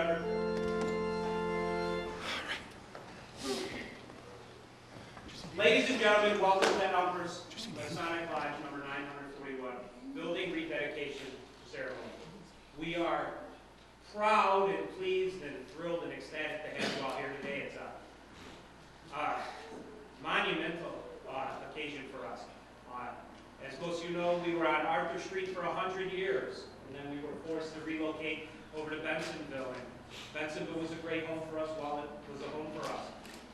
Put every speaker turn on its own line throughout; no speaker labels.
together. Ladies and gentlemen, welcome to Elmhurst Masonic Lodge number 941, building rededication ceremony. We are proud and pleased and thrilled and ecstatic to have you all here today. It's a monumental occasion for us. As most of you know, we were on Arthur Street for 100 years, and then we were forced to relocate over to Bensonville. And Bensonville was a great home for us while it was a home for us.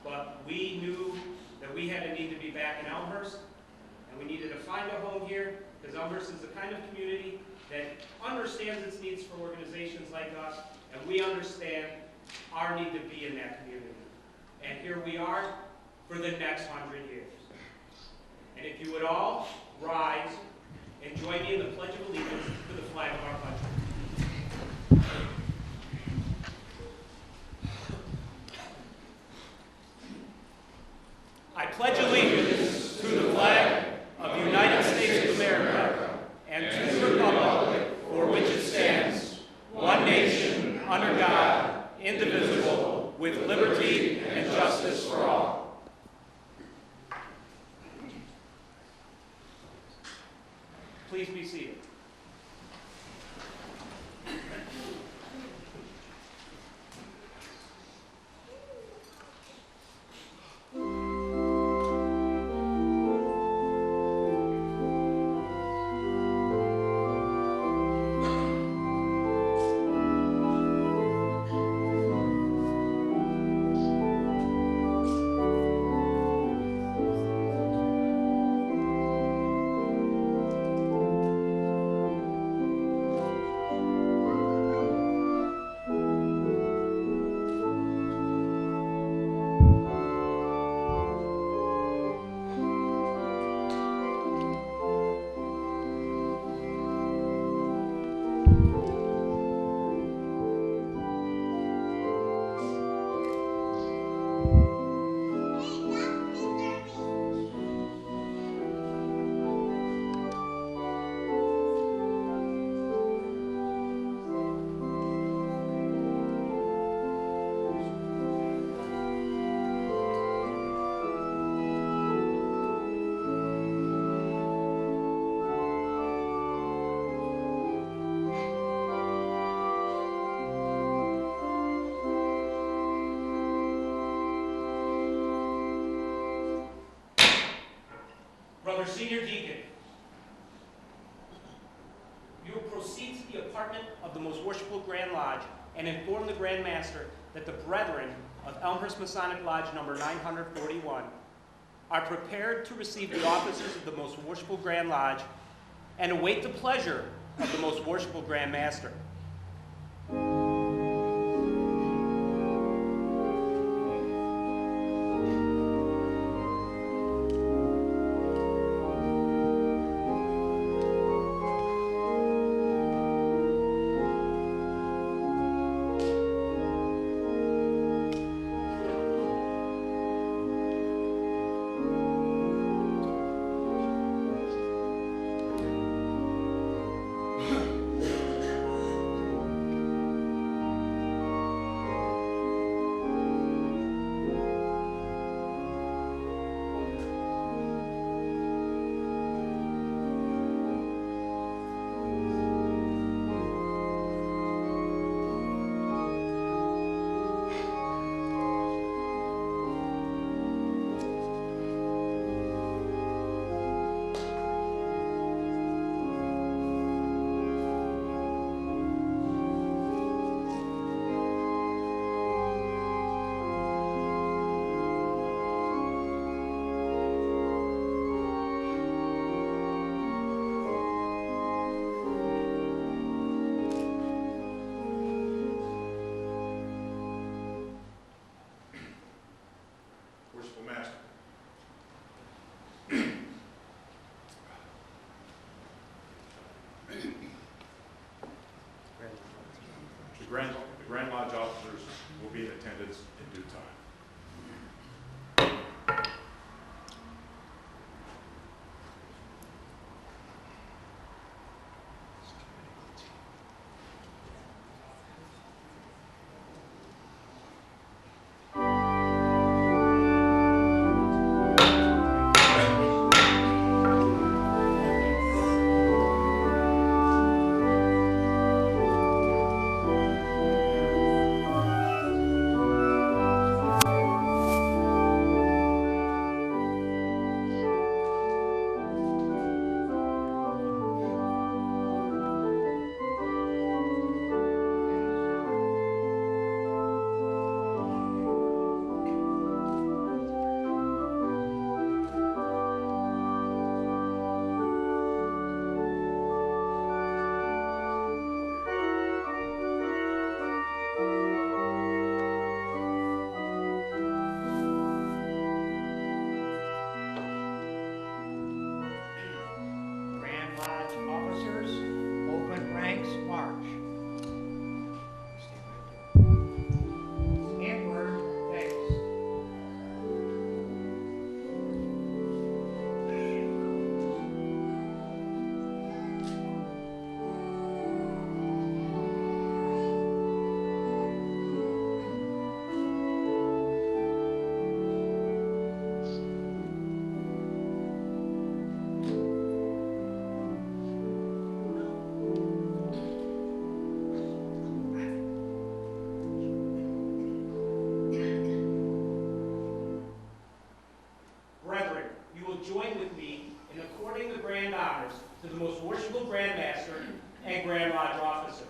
But we knew that we had a need to be back in Elmhurst, and we needed to find a home here, because Elmhurst is the kind of community that understands its needs for organizations like us, and we understand our need to be in that community. And here we are for the next 100 years. And if you would all rise and join me in the Pledge of Allegiance to the flag of our country. I pledge allegiance to the flag of the United States of America and to the republic for which it stands, one nation, under God, indivisible, with liberty and justice for all. Please be seated. Brother Senior Deacon, you will proceed to the apartment of the Most Worshipful Grand Lodge and inform the Grand Master that the Brethren of Elmhurst Masonic Lodge number 941 are prepared to receive the officers of the Most Worshipful Grand Lodge and await the pleasure of the Most Worshipful Grand Master.
The Grand Lodge officers will be in attendance in due time.
Grand Master and Grand Lodge officers.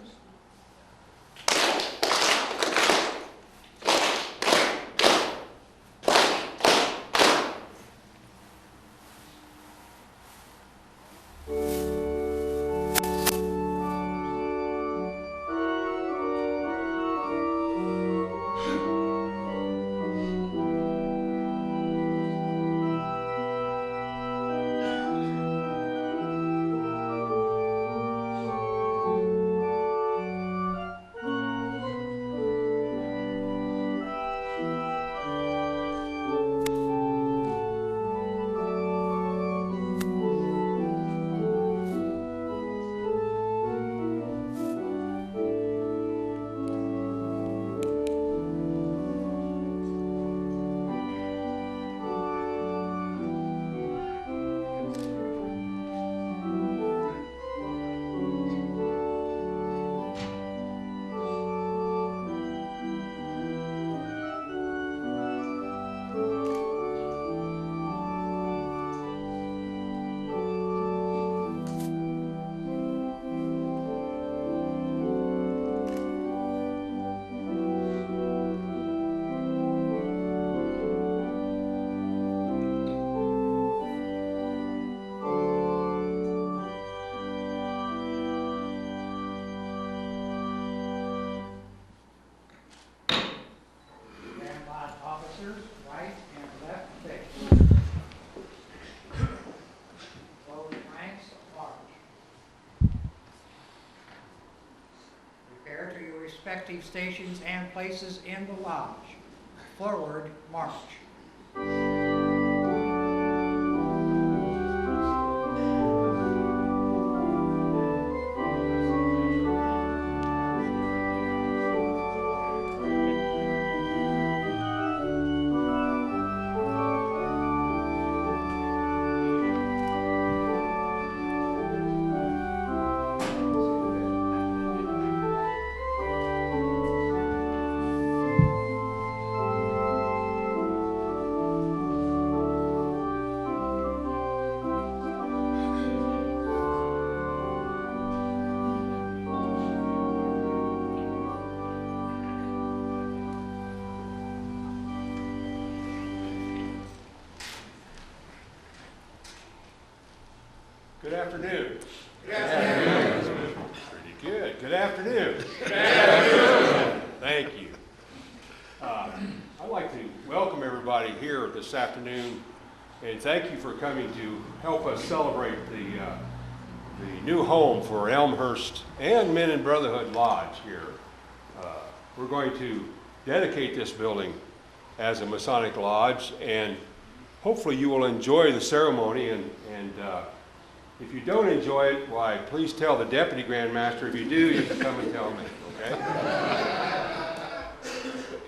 Right and left face. Close ranks large. Prepare to your respective stations and places in the lodge. Forward march.
Good afternoon. Good afternoon. Pretty good. Good afternoon. Good afternoon. Thank you. I'd like to welcome everybody here this afternoon and thank you for coming to help us celebrate the new home for Elmhurst and Men in Brotherhood Lodge here. We're going to dedicate this building as a Masonic Lodge, and hopefully you will enjoy the ceremony, and if you don't enjoy it, why, please tell the Deputy Grand Master. If you do, you can come and tell me, okay?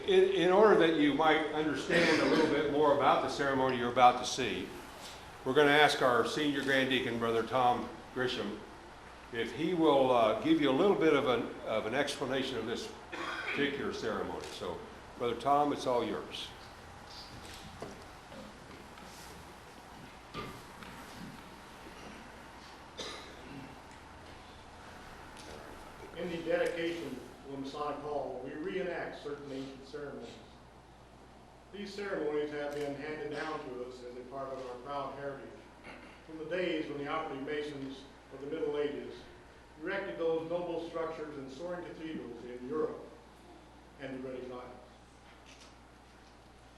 In order that you might understand a little bit more about the ceremony you're about to see, we're going to ask our Senior Grand Deacon, Brother Tom Grisham, if he will give you a little bit of an explanation of this particular ceremony. So, Brother Tom, it's all yours.
In the dedication of the Masonic Hall, we reenact certain ancient ceremonies. These ceremonies have been handed down to us as a part of our proud heritage from the days when the operating Masons of the Middle Ages erected those noble structures and soaring cathedrals in Europe and the British Isles.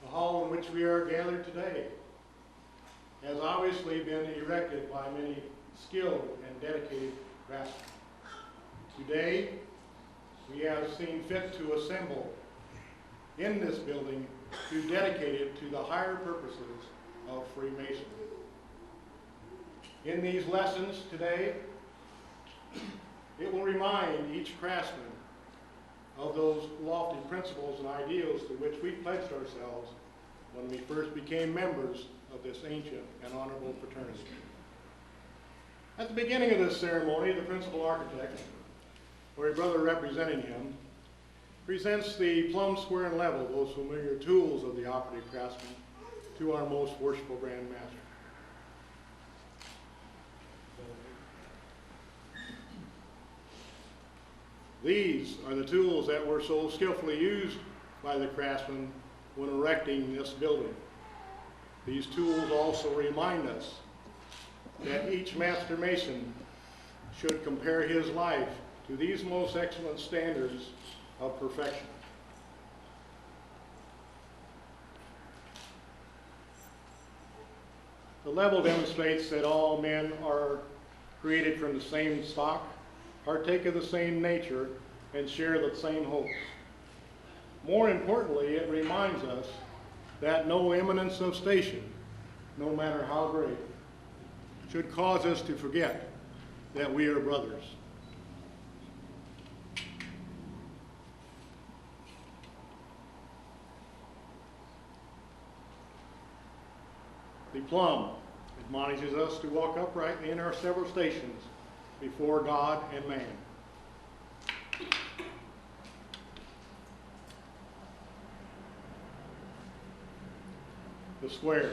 The hall in which we are gathered today has obviously been erected by many skilled and dedicated craftsmen. Today, we have seen fit to assemble in this building to dedicate it to the higher purposes of Freemasonry. In these lessons today, it will remind each craftsman of those lofty principles and ideals to which we pledged ourselves when we first became members of this ancient and honorable fraternity. At the beginning of this ceremony, the principal architect, or a brother representing him, presents the plumb, square, and level, those familiar tools of the operative craftsman, to our most worshipful Grand Master. These are the tools that were so skillfully used by the craftsmen when erecting this building. These tools also remind us that each master mason should compare his life to these most excellent standards of perfection. The level demonstrates that all men are created from the same stock, partake of the same nature, and share the same hopes. More importantly, it reminds us that no eminence of station, no matter how great, should cause us to forget that we are brothers. The plumb admonishes us to walk uprightly in our several stations before God and man. The square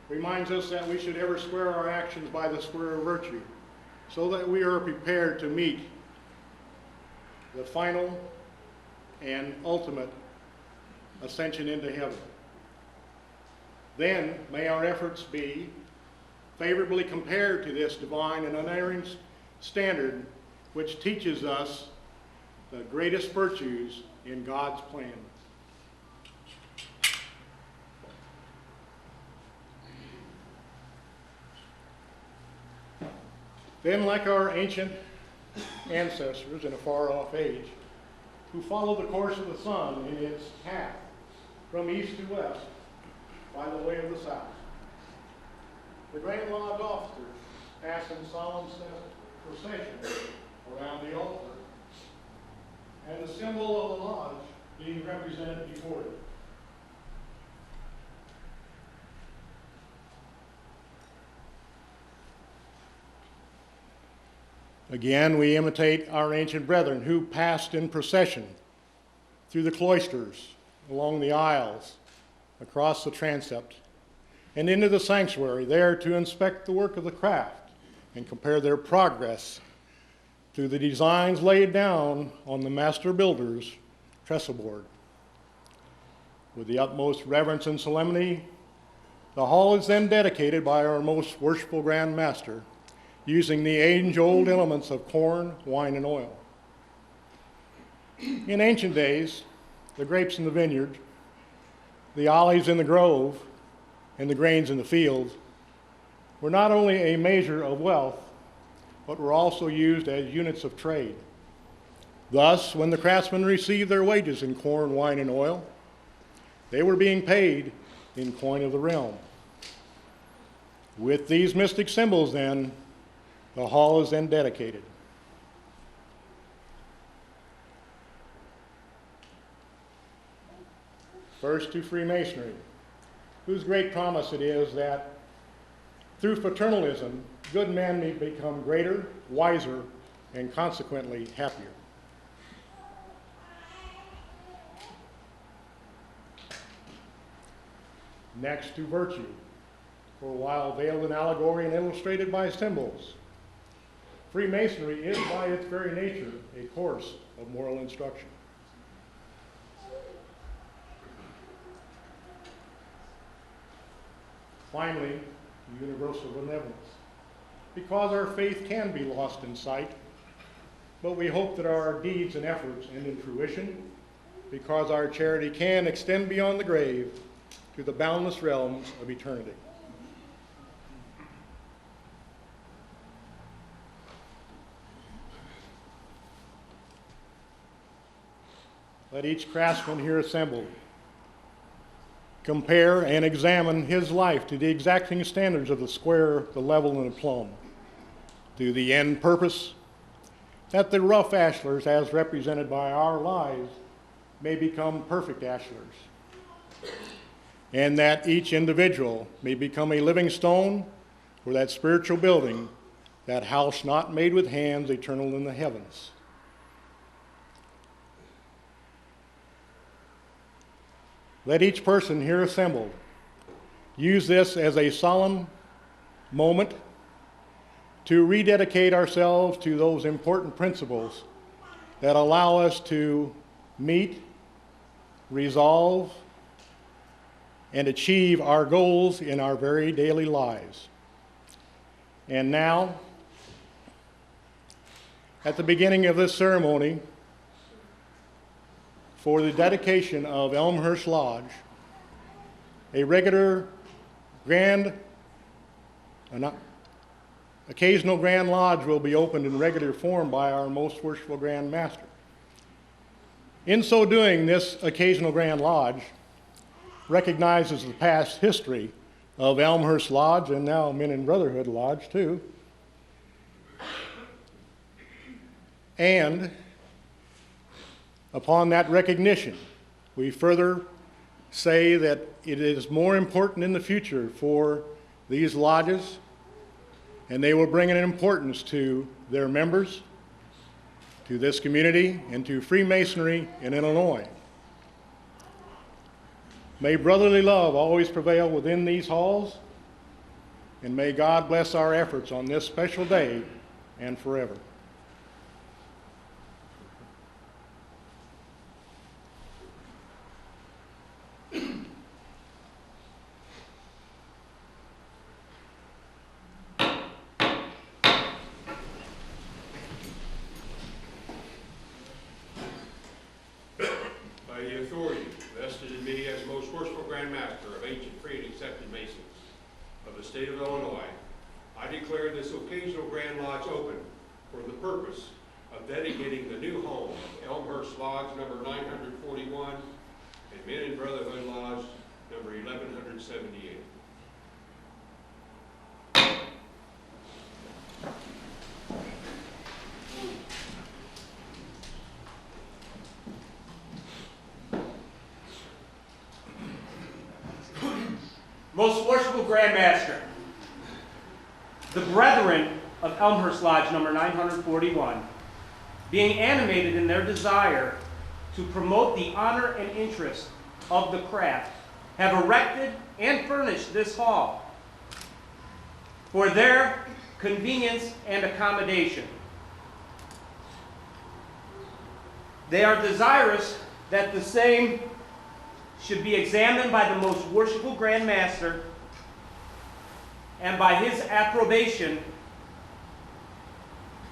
reminds us that we should ever square our actions by the square of virtue, so that we are prepared to meet the final and ultimate ascension into heaven. Then may our efforts be favorably compared to this divine and unerring standard, which teaches us the greatest virtues in God's plan. Then, like our ancient ancestors in a far-off age, who followed the course of the sun in its path from east to west by the way of the south, the Grand Lodge officers pass in solemn procession around the altar, and the symbol of the lodge being represented before it. Again, we imitate our ancient brethren who passed in procession through the cloisters, along the aisles, across the transept, and into the sanctuary, there to inspect the work of the craft and compare their progress to the designs laid down on the master builder's trestle board. With the utmost reverence and solemnity, the hall is then dedicated by our most worshipful Grand Master, using the age-old elements of corn, wine, and oil. In ancient days, the grapes in the vineyard, the olives in the grove, and the grains in the fields were not only a measure of wealth, but were also used as units of trade. Thus, when the craftsmen received their wages in corn, wine, and oil, they were being paid in coin of the realm. With these mystic symbols, then, the hall is then dedicated. First to Freemasonry, whose great promise it is that through fraternalism, good men may become greater, wiser, and consequently happier. Next to virtue, for while veiled in allegory and illustrated by symbols, Freemasonry is by its very nature a course of moral instruction. Finally, universal benevolence. Because our faith can be lost in sight, but we hope that our deeds and efforts end in fruition, because our charity can extend beyond the grave to the boundless realms of eternity. Let each craftsman here assembled compare and examine his life to the exacting standards of the square, the level, and the plumb, to the end purpose that the rough ashlars, as represented by our lives, may become perfect ashlars, and that each individual may become a living stone for that spiritual building, that house not made with hands, eternal in the heavens. Let each person here assembled use this as a solemn moment to rededicate ourselves to those important principles that allow us to meet, resolve, and achieve our goals in our very daily lives. And now, at the beginning of this ceremony, for the dedication of Elmhurst Lodge, a regular occasional Grand Lodge will be opened in regular form by our Most Worshipful Grand Master. In so doing, this occasional Grand Lodge recognizes the past history of Elmhurst Lodge and now Men in Brotherhood Lodge too. And upon that recognition, we further say that it is more important in the future for these lodges, and they will bring an importance to their members, to this community, and to Freemasonry in Illinois. May brotherly love always prevail within these halls, and may God bless our efforts on this special day and forever.
By the authority vested in me as Most Worshipful Grand Master of ancient, free, and accepted Masons of the state of Illinois, I declare this occasional Grand Lodge open for the purpose of dedicating the new home of Elmhurst Lodge number 941 and Men in Brotherhood Lodge number 1178.
Most Worshipful Grand Master, the brethren of Elmhurst Lodge number 941, being animated in their desire to promote the honor and interest of the craft, have erected and furnished this hall for their convenience and accommodation. They are desirous that the same should be examined by the Most Worshipful Grand Master, and by his approbation,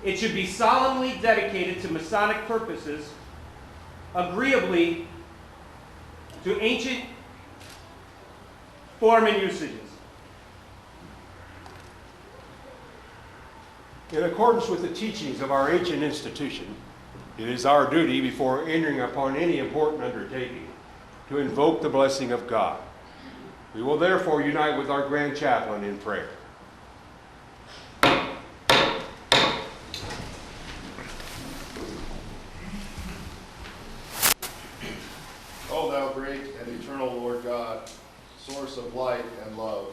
it should be solemnly dedicated to Masonic purposes, agreeably to ancient form and usages.
In accordance with the teachings of our ancient institution, it is our duty before entering upon any important undertaking to invoke the blessing of God. We will therefore unite with our Grand Chaplain in prayer.
O thou great and eternal Lord God, source of light and love,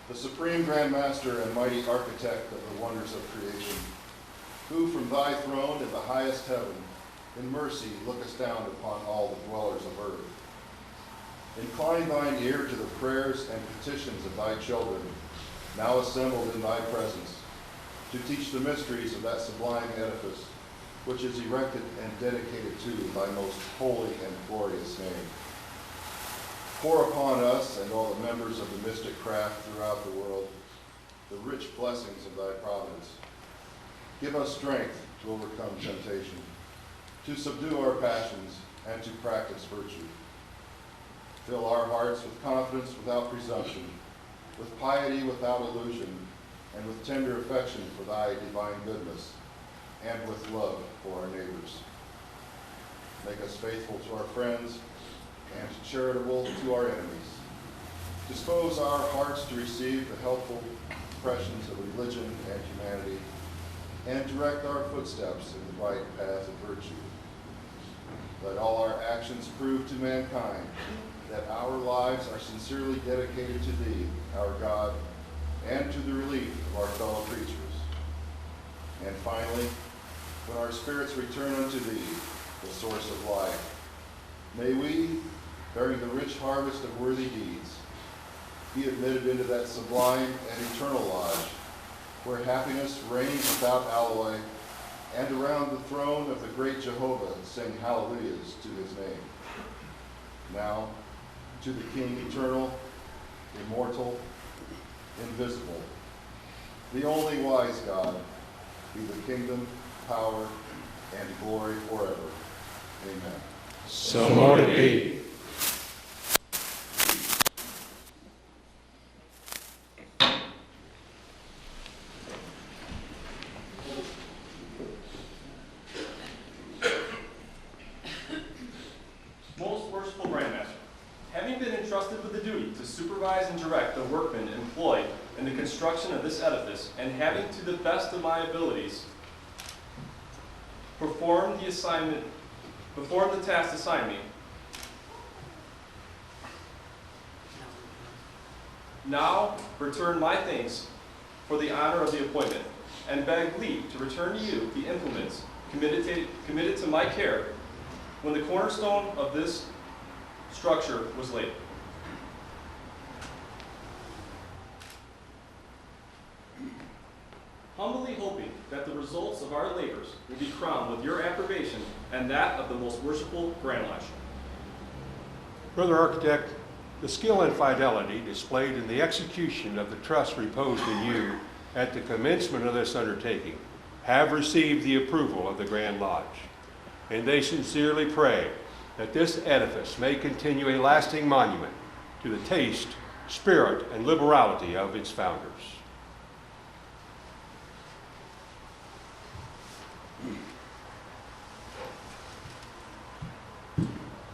the supreme Grand Master and mighty architect of the wonders of creation, who from thy throne in the highest heaven in mercy lookest down upon all the dwellers of earth. Incline thine ear to the prayers and petitions of thy children, now assembled in thy presence, to teach the mysteries of that sublime edifice, which is erected and dedicated to thy most holy and glorious name. Pour upon us and all the members of the mystic craft throughout the world the rich blessings of thy providence. Give us strength to overcome temptation, to subdue our passions, and to practice virtue. Fill our hearts with confidence without presumption, with piety without illusion, and with tender affection for thy divine goodness, and with love for our neighbors. Make us faithful to our friends, and charitable to our enemies. Dispose our hearts to receive the helpful impressions of religion and humanity, and direct our footsteps in the right path of virtue. Let all our actions prove to mankind that our lives are sincerely dedicated to thee, our God, and to the relief of our fellow creatures. And finally, when our spirits return unto thee, the source of life, may we, bearing the rich harvest of worthy deeds, be admitted into that sublime and eternal lodge, where happiness reigns without alloy, and around the throne of the great Jehovah sing hallelujahs to his name. Now, to the King eternal, immortal, invisible, the only wise God, be the kingdom, power, and glory forever. Amen.
So mote it be.
Most worshipful Grandmaster, having been entrusted with the duty to supervise and direct the workmen employed in the construction of this edifice, and having to the best of my abilities performed the task assigned me, now return my thanks for the honor of the appointment, and beg leave to return to you the implements committed to my care when the cornerstone of this structure was laid. Humbly hoping that the results of our labors will be crowned with your approbation and that of the most worshipful Grand Lodge.
Brother Architect, the skill and fidelity displayed in the execution of the trust reposed in you at the commencement of this undertaking have received the approval of the Grand Lodge, and they sincerely pray that this edifice may continue a lasting monument to the taste, spirit, and liberality of its founders.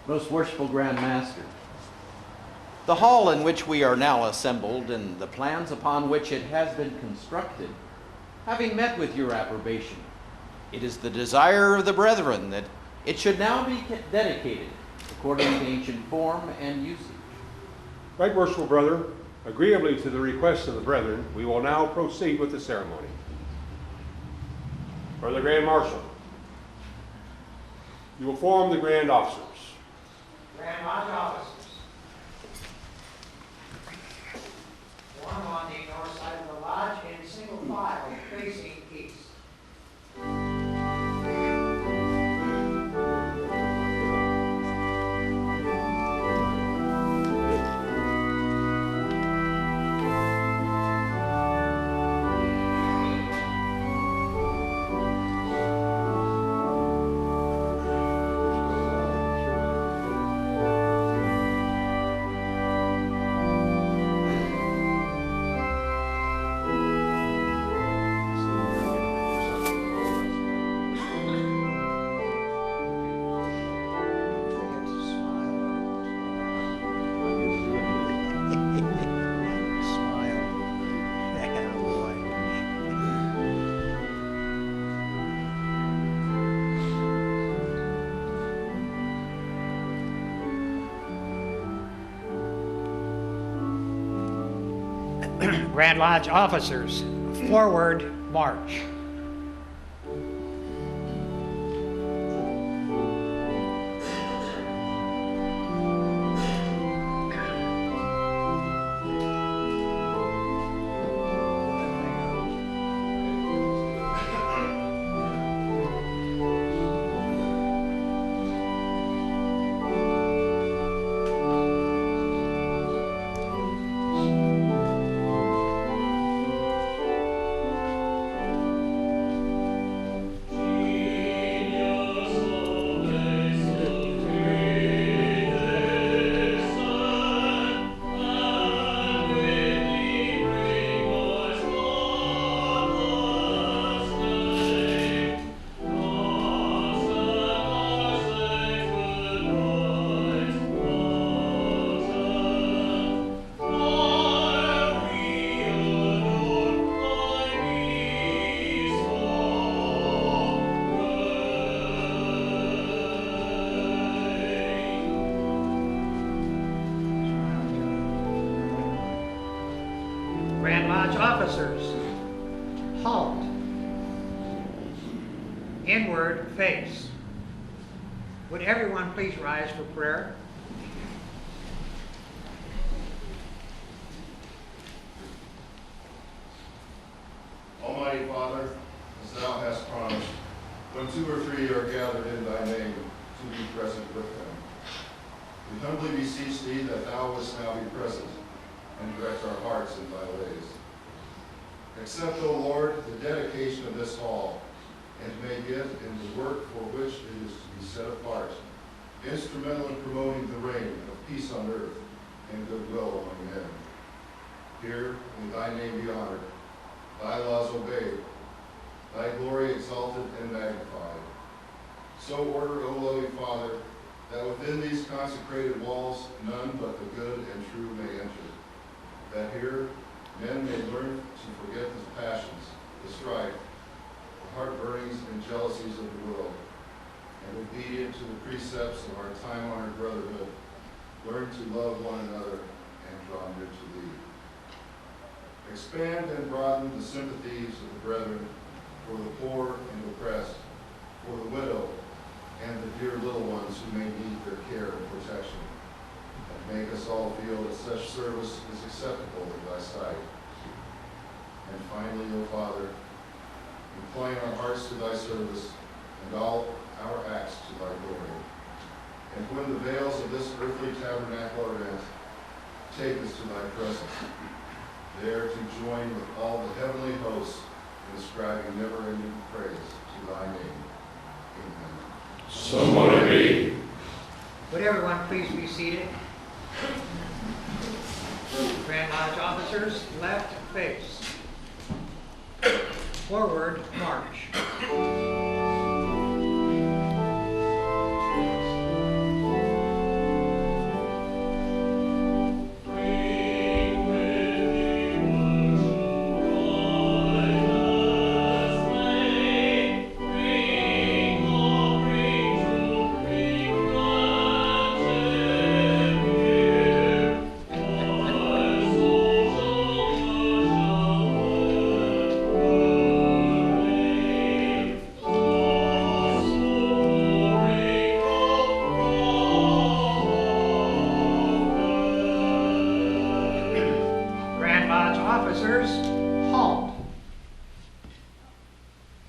Most worshipful Grand Master, the hall in which we are now assembled and the plans upon which it has been constructed, having met with your approbation, it is the desire of the brethren that it should now be dedicated according to ancient form and usage.
Right, worshipful brother, agreeably to the request of the brethren, we will now proceed with the ceremony. Brother Grand Marshal, you will form the Grand Officers.
Grand Lodge officers. Form on the north side of the lodge in single file facing east. Grand Lodge officers, forward march. Grand Lodge officers, halt. Inward face. Would everyone please rise for prayer?
when 2 or 3 are gathered in thy name, to be present with them. We humbly beseech thee that thou wouldst now be present, and direct our hearts in thy ways. Accept, O Lord, the dedication of this hall, and make it in the work for which it is to be set apart, instrumental in promoting the reign of peace on earth and goodwill among men. Here may thy name be honored, thy laws obeyed, thy glory exalted and magnified. So order, O loving Father, that within these consecrated walls none but the good and true may enter, that here men may learn to forget the passions, the strife, the heart-burnings and jealousies of the world, and obedient to the precepts of our time-honored brotherhood, learn to love one another and draw near to thee. Expand and broaden the sympathies of the brethren for the poor and oppressed, for the widow and the dear little ones who may need their care and protection, and make us all feel that such service is acceptable in thy sight. And finally, O Father, incline our hearts to thy service and all our acts to thy glory. And when the veils of this earthly tabernacle are rent, take us to thy presence, there to join with all the heavenly hosts in ascribing never-ending praise to thy name. Amen.
So mote it be.
Would everyone please be seated? Grand Lodge officers, left face. Forward, march. Grand Lodge officers, halt.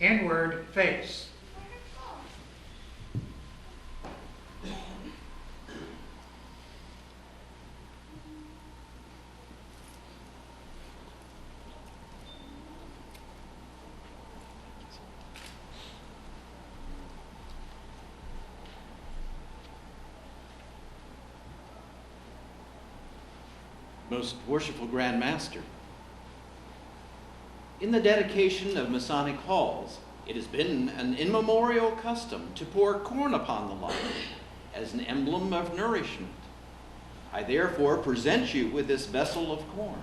Inward face.
Most worshipful Grand Master, in the dedication of Masonic halls, it has been an immemorial custom to pour corn upon the lodge as an emblem of nourishment. I therefore present you with this vessel of corn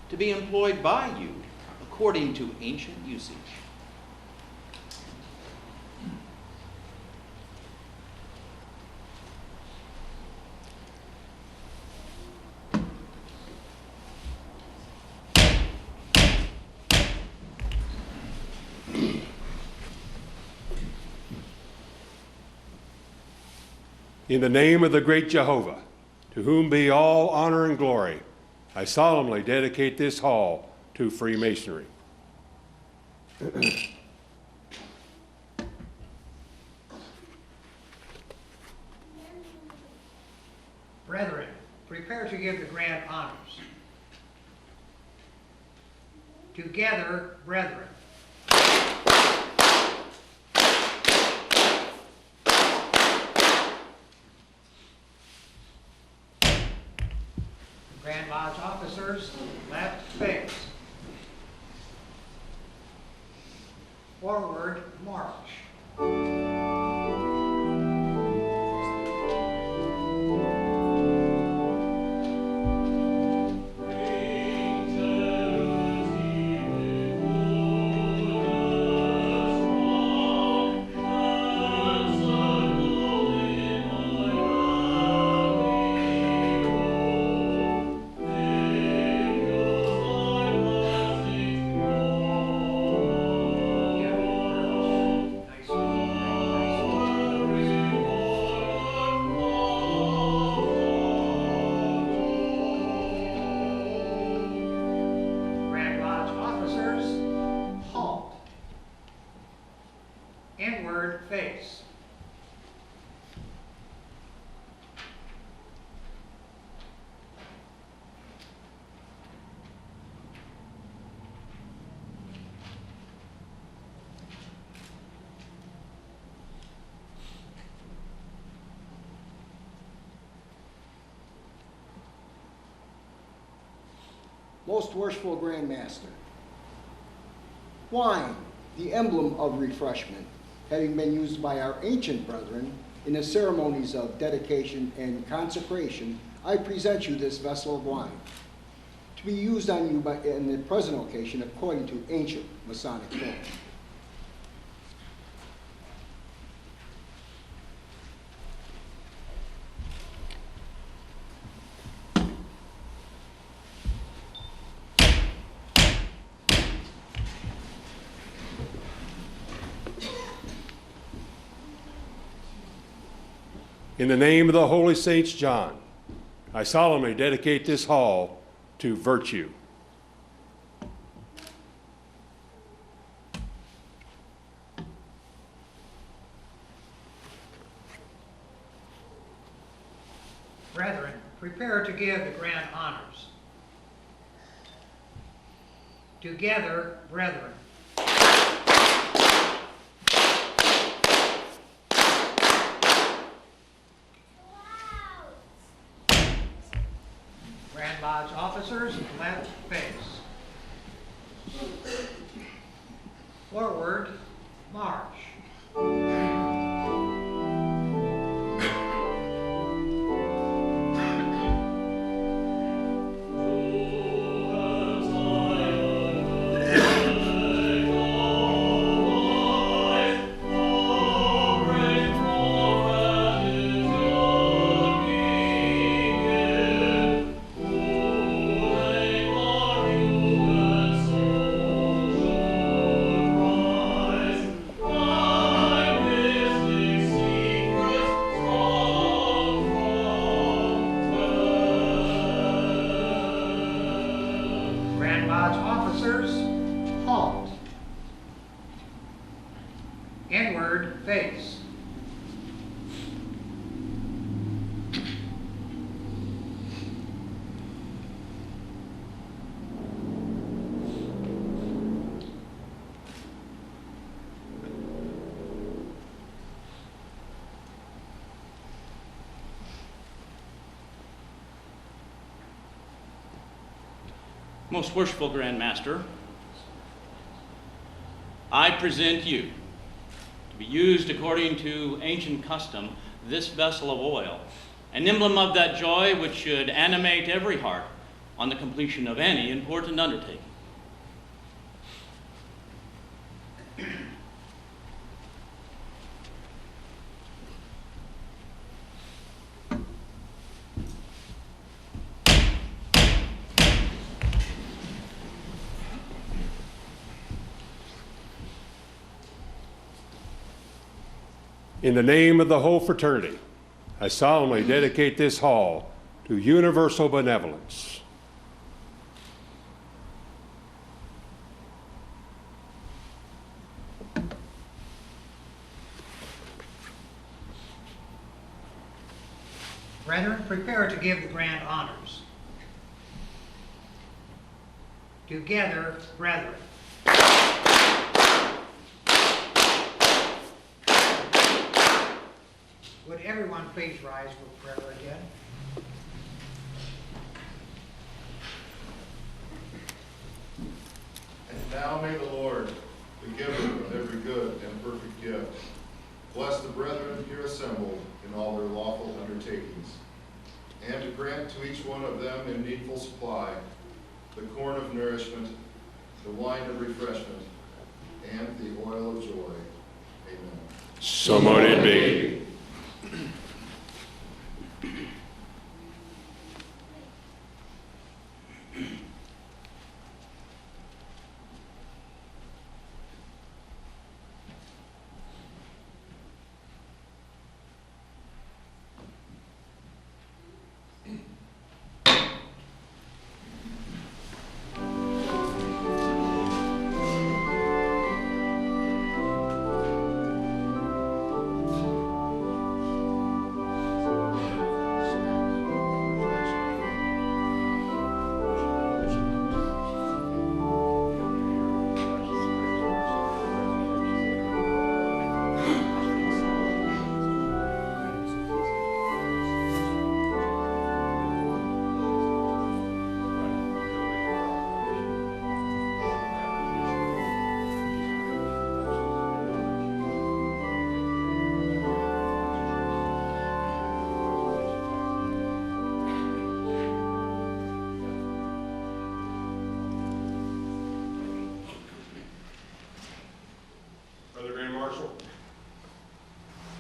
to be employed by you according to ancient usage.
In the name of the great Jehovah, to whom be all honor and glory, I solemnly dedicate this hall to Freemasonry.
Brethren, prepare to give the grand honors. Together, brethren. Grand Lodge officers, left face. Forward, march. Nice. Inward face.
Most worshipful Grand Master, wine, the emblem of refreshment, having been used by our ancient brethren in the ceremonies of dedication and consecration, I present you this vessel of wine, to be used on you in the present occasion according to ancient Masonic form.
In the name of the Holy Saints John, I solemnly dedicate this hall to virtue.
Brethren, prepare to give the grand honors. Together, brethren. Grand Lodge officers, left face. Forward, march. Grand Lodge officers, halt. Inward face.
Most worshipful Grand Master, I present you, to be used according to ancient custom, this vessel of oil, an emblem of that joy which should animate every heart on the completion of any important undertaking.
In the name of the whole fraternity, I solemnly dedicate this hall to universal benevolence.
Brethren, prepare to give the grand honors. Together, brethren. Would everyone please rise for prayer again?
And now may the Lord, the giver of every good and perfect gift, bless the brethren here assembled in all their lawful undertakings, and to grant to each one of them in needful supply the corn of nourishment, the wine of refreshment, and the oil of joy. Amen.
So mote it be. Marshal.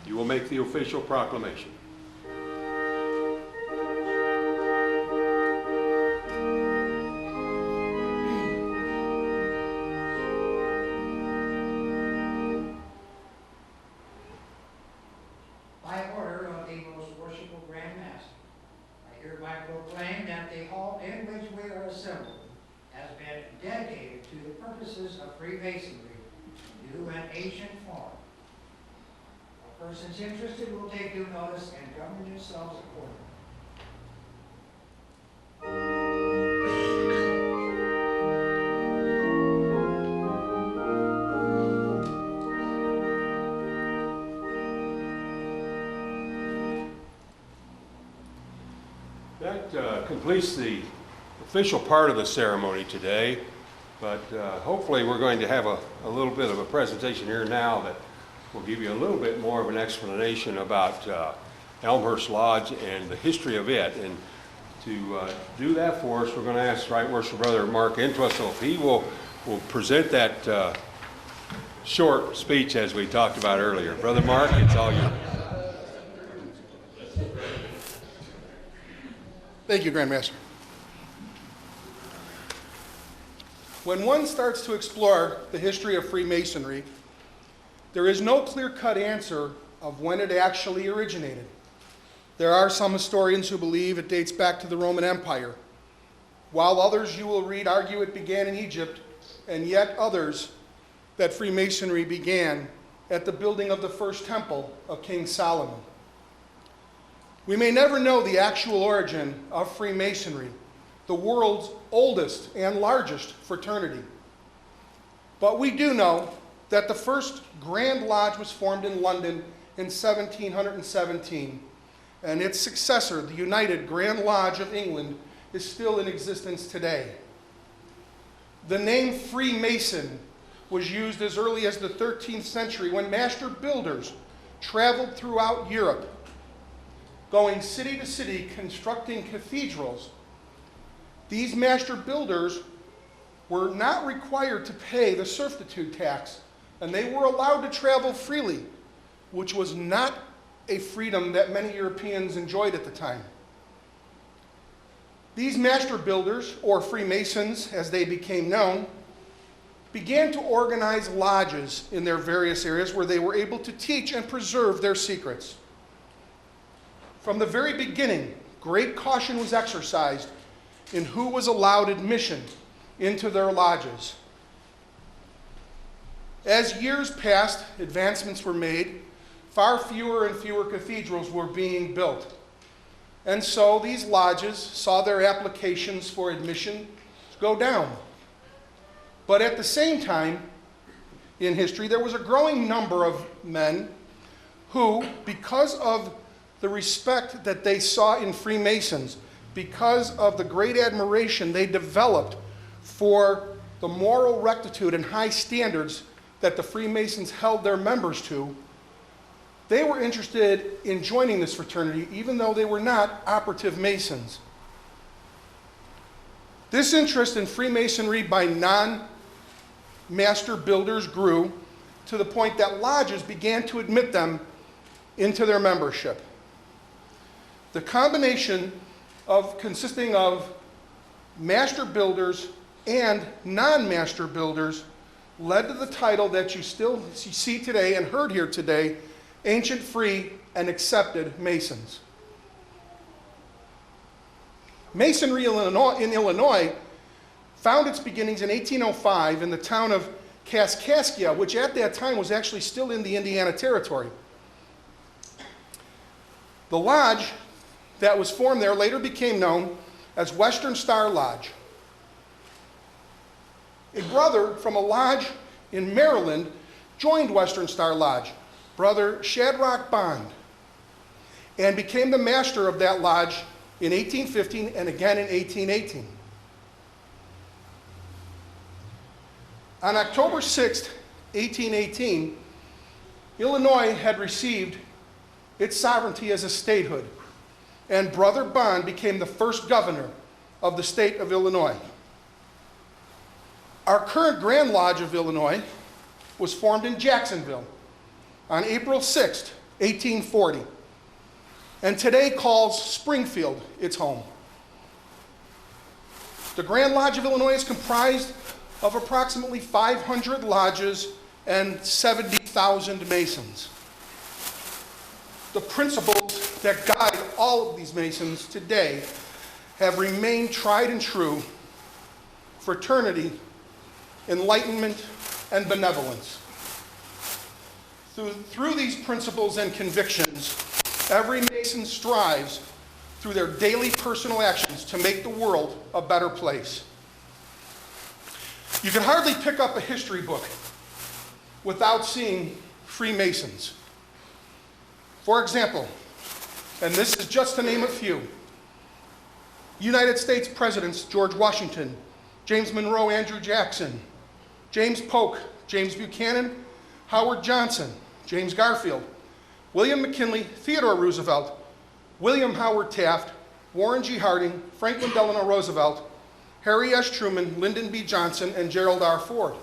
You will make the official proclamation.
By order of the most worshipful Grand Master, I hereby proclaim that the hall in which we are assembled has been dedicated to the purposes of Freemasonry, new and ancient form. All persons interested will take due notice and govern themselves accordingly.
That completes the official part of the ceremony today, but hopefully we're going to have a little bit of a presentation here now that will give you a little bit more of an explanation about Elmhurst Lodge and the history of it. And to do that for us, we're going to ask Right Worshipful Brother Mark Entwistle if he will present that short speech as we talked about earlier. Brother Mark, it's all yours.
Thank you, Grand Master. When one starts to explore the history of Freemasonry, there is no clear-cut answer of when it actually originated. There are some historians who believe it dates back to the Roman Empire, while others you will read argue it began in Egypt, and yet others that Freemasonry began at the building of the first temple of King Solomon. We may never know the actual origin of Freemasonry, the world's oldest and largest fraternity. But we do know that the first Grand Lodge was formed in London in 1717, and its successor, the United Grand Lodge of England, is still in existence today. The name Freemason was used as early as the 13th century when master builders traveled throughout Europe, going city to city, constructing cathedrals. These master builders were not required to pay the servitude tax, and they were allowed to travel freely, which was not a freedom that many Europeans enjoyed at the time. These master builders, or Freemasons as they became known, began to organize lodges in their various areas where they were able to teach and preserve their secrets. From the very beginning, great caution was exercised in who was allowed admission into their lodges. As years passed, advancements were made, far fewer and fewer cathedrals were being built. And so these lodges saw their applications for admission go down. But at the same time, in history, there was a growing number of men who, because of the respect that they saw in Freemasons, because of the great admiration they developed for the moral rectitude and high standards that the Freemasons held their members to, they were interested in joining this fraternity, even though they were not operative Masons. This interest in Freemasonry by non-master builders grew to the point that lodges began to admit them into their membership. The combination consisting of master builders and non-master builders led to the title that you still see today and heard here today, Ancient, Free, and Accepted Masons. Masonry in Illinois found its beginnings in 1805 in the town of Kaskaskia, which at that time was actually still in the Indiana Territory. The lodge that was formed there later became known as Western Star Lodge. A brother from a lodge in Maryland joined Western Star Lodge, Brother Shadrach Bond, and became the master of that lodge in 1815 and again in 1818. On October 6, 1818, Illinois had received its sovereignty as a statehood, and Brother Bond became the first governor of the state of Illinois. Our current Grand Lodge of Illinois was formed in Jacksonville on April 6, 1840, and today calls Springfield its home. The Grand Lodge of Illinois is comprised of approximately 500 lodges and 70,000 Masons. The principles that guide all of these Masons today have remained tried and true: fraternity, enlightenment, and benevolence. Through these principles and convictions, every Mason strives through their daily personal actions to make the world a better place. You can hardly pick up a history book without seeing Freemasons. For example, and this is just to name a few, United States Presidents George Washington, James Monroe, Andrew Jackson, James Polk, James Buchanan, Howard Johnson, James Garfield, William McKinley, Theodore Roosevelt, William Howard Taft, Warren G. Harding, Franklin Delano Roosevelt, Harry S. Truman, Lyndon B. Johnson, and Gerald R. Ford.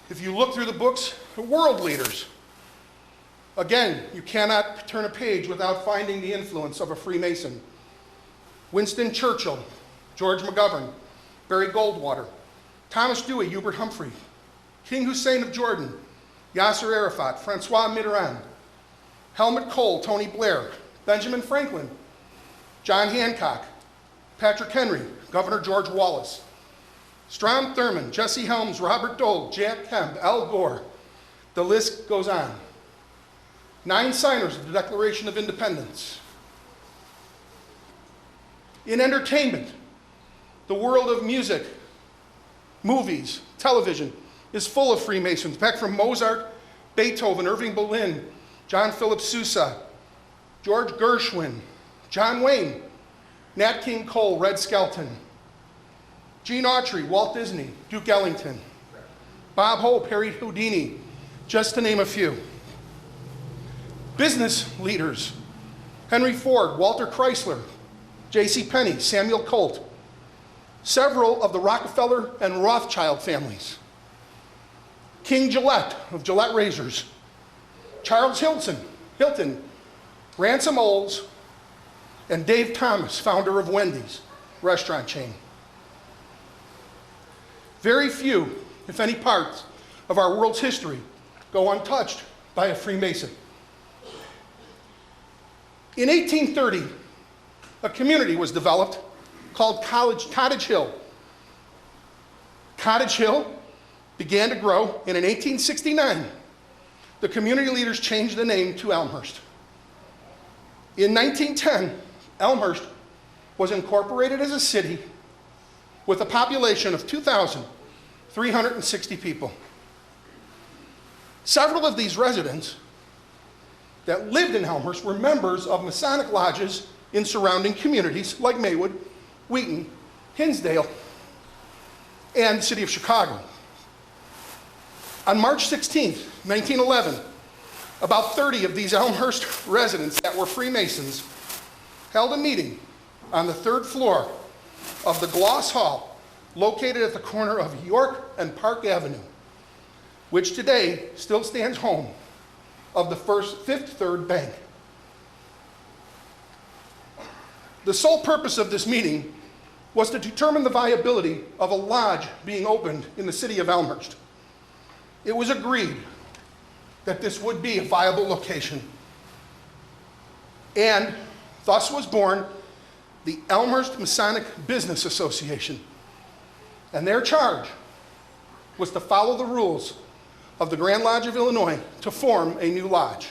If you look through the books, the world leaders, again, you cannot turn a page without finding the influence of a Freemason. Winston Churchill, George McGovern, Barry Goldwater, Thomas Dewey, Hubert Humphrey, King Hussein of Jordan, Yasser Arafat, Francois Mitterrand, Helmut Kohl, Tony Blair, Benjamin Franklin, John Hancock, Patrick Henry, Governor George Wallace, Strom Thurmond, Jesse Helms, Robert Dole, Jack Kemp, Al Gore. The list goes on. 9 signers of the Declaration of Independence. In entertainment, the world of music, movies, television is full of Freemasons, back from Mozart, Beethoven, Irving Berlin, John Philip Sousa, George Gershwin, John Wayne, Nat King Cole, Red Skelton, Gene Autry, Walt Disney, Duke Ellington, Bob Hope, Harry Houdini, just to name a few. Business leaders, Henry Ford, Walter Chrysler, J.C. Penney, Samuel Colt, several of the Rockefeller and Rothschild families, King Gillette of Gillette Razors, Charles Hilton, Ransom Olds, and Dave Thomas, founder of Wendy's restaurant chain. Very few, if any, parts of our world's history go untouched by a Freemason. In 1830, a community was developed called Cottage Hill. Cottage Hill began to grow, and in 1869, the community leaders changed the name to Elmhurst. In 1910, Elmhurst was incorporated as a city with a population of 2,360 people. Several of these residents that lived in Elmhurst were members of Masonic lodges in surrounding communities like Maywood, Wheaton, Hinsdale, and the city of Chicago. On March 16, 1911, about 30 of these Elmhurst residents that were Freemasons held a meeting on the 3rd floor of the Gloss Hall, located at the corner of York and Park Avenue, which today still stands home of the Fifth Third Bank. The sole purpose of this meeting was to determine the viability of a lodge being opened in the city of Elmhurst. It was agreed that this would be a viable location, and thus was born the Elmhurst Masonic Business Association, and their charge was to follow the rules of the Grand Lodge of Illinois to form a new lodge.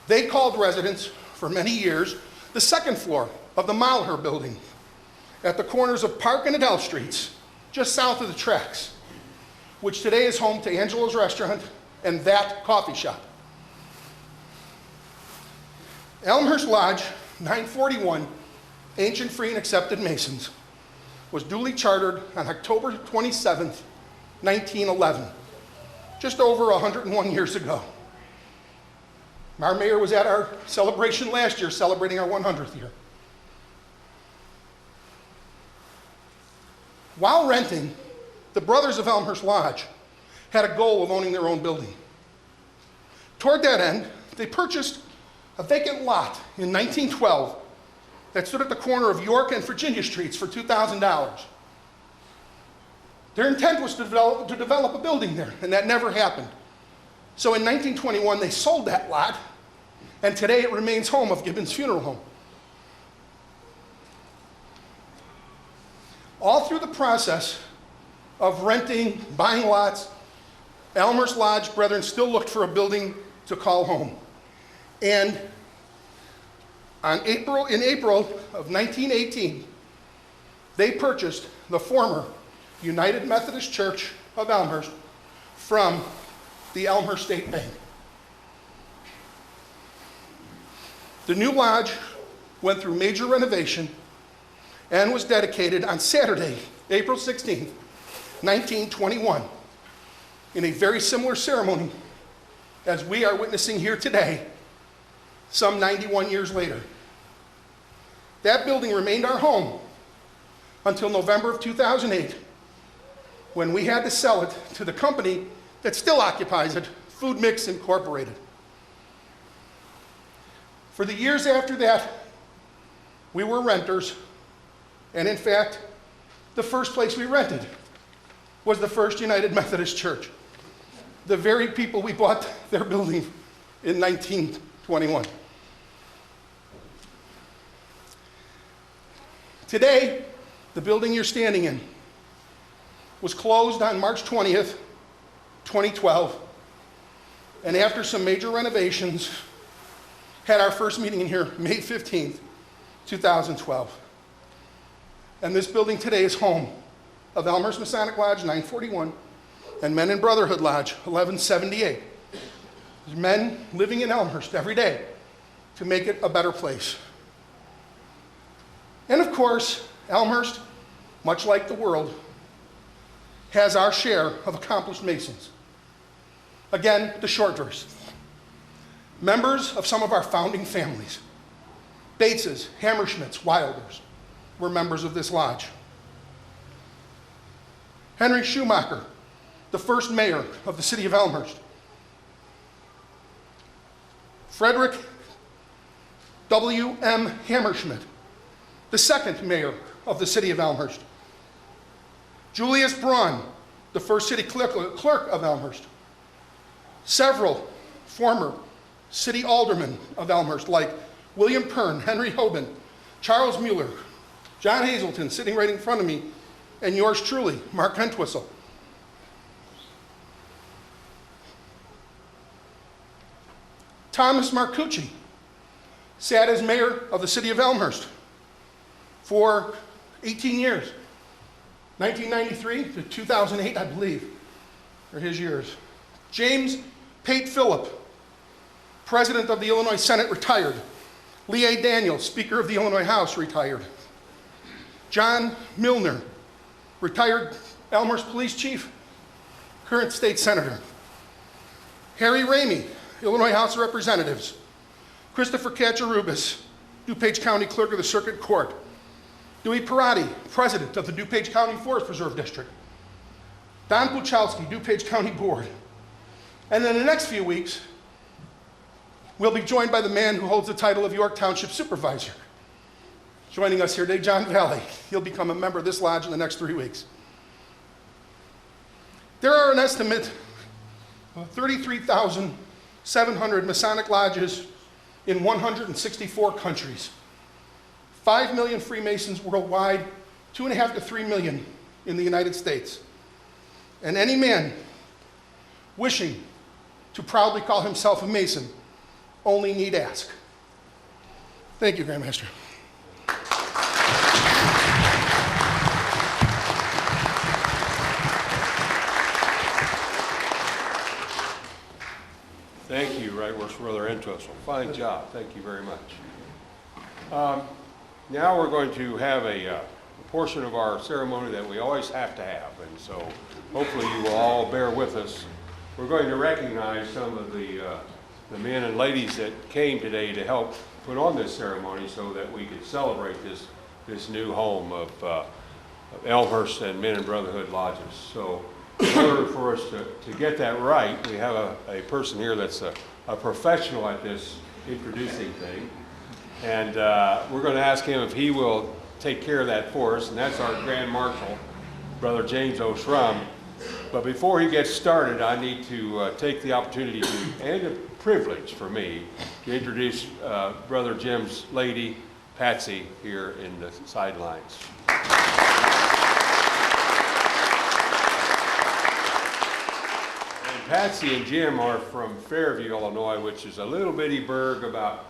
They called residents for many years the 2nd floor of the Malher building at the corners of Park and Adele Streets, just south of the tracks, which today is home to Angelo's Restaurant and That Coffee Shop. Elmhurst Lodge 941, Ancient Free and Accepted Masons, was duly chartered on October 27th, 1911, just over 101 years ago. Our mayor was at our celebration last year, celebrating our 100th year. While renting, the Brothers of Elmhurst Lodge had a goal of owning their own building. Toward that end, they purchased a vacant lot in 1912 that stood at the corner of York and Virginia Streets for $2,000. Their intent was to develop a building there, and that never happened. So in 1921, they sold that lot, and today it remains home of Gibbons Funeral Home. All through the process of renting, buying lots, Elmhurst Lodge brethren still looked for a building to call home. And in April of 1918, they purchased the former United Methodist Church of Elmhurst from the Elmhurst State Bank. The new lodge went through major renovation and was dedicated on Saturday, April 16th, 1921, in a very similar ceremony as we are witnessing here today, some 91 years later. That building remained our home until November of 2008, when we had to sell it to the company that still occupies it, Food Mix Incorporated. For the years after that, we were renters, and in fact, the first place we rented was the First United Methodist Church, the very people we bought their building in 1921. Today, the building you're standing in was closed on March 20th, 2012, and after some major renovations, had our first meeting in here May 15th, 2012. And this building today is home of Elmhurst Masonic Lodge 941 and Men in Brotherhood Lodge 1178. There's men living in Elmhurst every day to make it a better place. And of course, Elmhurst, much like the world, has our share of accomplished Masons. Again, the short verse. Members of some of our founding families, Bateses, Hammerschmidts, Wilders, were members of this lodge. Henry Schumacher, the first mayor of the city of Elmhurst. Frederick W.M. Hammerschmidt, the second mayor of the city of Elmhurst. Julius Braun, the first city clerk of Elmhurst. Several former city aldermen of Elmhurst, like William Pern, Henry Hoban, Charles Mueller, John Hazelton, sitting right in front of me, and yours truly, Mark Entwistle. Thomas Marcucci sat as mayor of the city of Elmhurst for 18 years. 1993 to 2008, I believe, are his years. James Pate Phillip, president of the Illinois Senate, retired. Lee A. Daniels, Speaker of the Illinois House, retired. John Milner, retired Elmhurst Police Chief, current state senator. Harry Ramey, Illinois House of Representatives. Christopher Kaczarubis, DuPage County Clerk of the Circuit Court. Dewey Parati, President of the DuPage County Forest Preserve District. Don Puchalski, DuPage County Board. And in the next few weeks, we'll be joined by the man who holds the title of York Township Supervisor. Joining us here today, John Valley. He'll become a member of this lodge in the next 3 weeks. There are an estimate of 33,700 Masonic lodges in 164 countries. 5 million Freemasons worldwide, 2.5 to 3 million in the United States. And any man wishing to proudly call himself a Mason only need ask. Thank you, Grandmaster.
Thank you, Right Worst Brother Entwistle. Fine job. Thank you very much. Now we're going to have a portion of our ceremony that we always have to have, and so hopefully you will all bear with us. We're going to recognize some of the men and ladies that came today to help put on this ceremony so that we could celebrate this new home of Elmhurst and Men in Brotherhood lodges. So in order for us to get that right, we have a person here that's a professional at this introducing thing. And we're going to ask him if he will take care of that for us, and that's our Grand Marshal, Brother James O'Shrum. But before he gets started, I need to take the opportunity to, and a privilege for me, to introduce Brother Jim's lady, Patsy, here in the sidelines. And Patsy and Jim are from Fairview, Illinois, which is a little bitty burg about,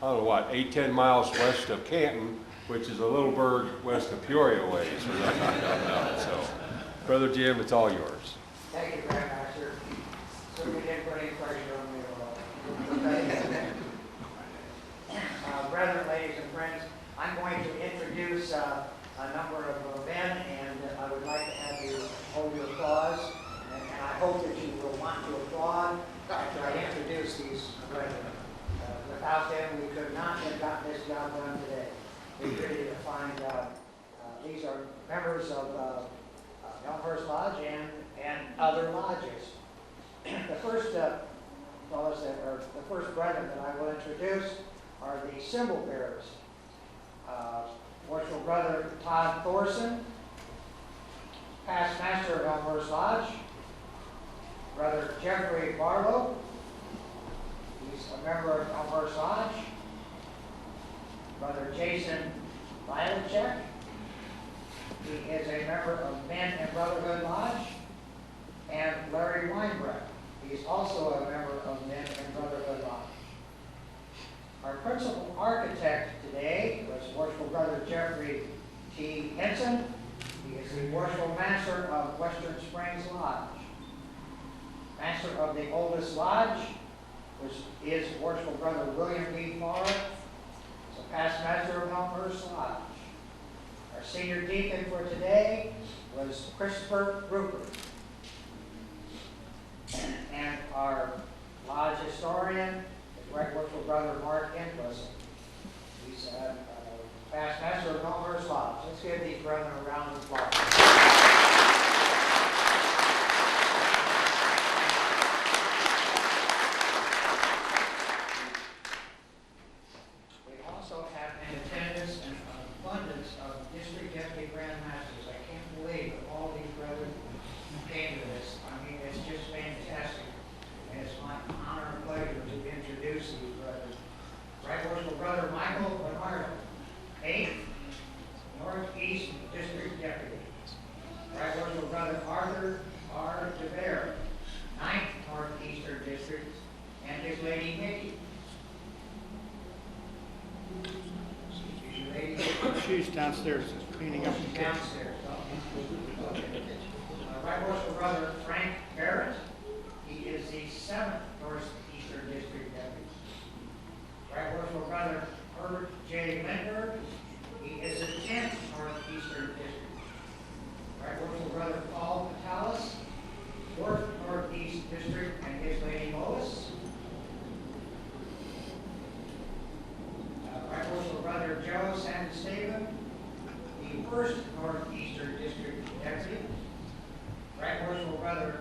I don't know what, 8-10 miles west of Canton, which is a little burg west of Peoria ways. So, Brother Jim, it's all yours.
Thank you, Grandmaster. So we didn't put any pressure on me at all. Brethren, ladies and friends, I'm going to introduce a number of men, and I would like to have you hold your applause, and I hope that you will want to applaud after I introduce these brethren. Without them, we could not have gotten this job done today. We really find these are members of Elmhurst Lodge and other lodges. The first fellows that are the first brethren that I will introduce are the symbol bearers. Worshipful Brother Todd Thorson, past master of Elmhurst Lodge. Brother Jeffrey Barlow, he's a member of Elmhurst Lodge. Brother Jason Lilaczek, he is a member of Men and Brotherhood Lodge. And Larry Weinbrecht, he's also a member of Men and Brotherhood Lodge. Our principal architect today was Worshipful Brother Jeffrey T. Henson. He is the Worshipful Master of Western Springs Lodge. Master of the oldest lodge is Worshipful Brother William B. Farr. He's a past master of Elmhurst Lodge. Our senior deacon for today was Christopher Rupert. And our lodge historian is Right Worshipful Brother Mark Entwistle. He's a past master of Elmhurst Lodge. Let's give these brethren a round of applause. We also have in attendance an abundance of district deputy grand masters. I can't believe that all these brethren came to this. I mean, it's just fantastic. And it's my honor and pleasure to introduce these brothers. Right Worshipful Brother Michael Bernardo, 8th Northeast District Deputy. Right Worshipful Brother Arthur R. DeVere, 9th Northeastern District, and his lady Nikki.
She's downstairs cleaning up the kitchen.
Downstairs. Right Worshipful Brother Frank Barrett. He is the 7th Northeastern District Deputy. Right Worshipful Brother Herbert J. Lindbergh. He is the 10th Northeastern District. Right Worshipful Brother Paul Patalis, 4th Northeast District, and his lady Lois. Right Worshipful Brother Joe Santasteven, the 1st Northeastern District Deputy. Right Worshipful Brother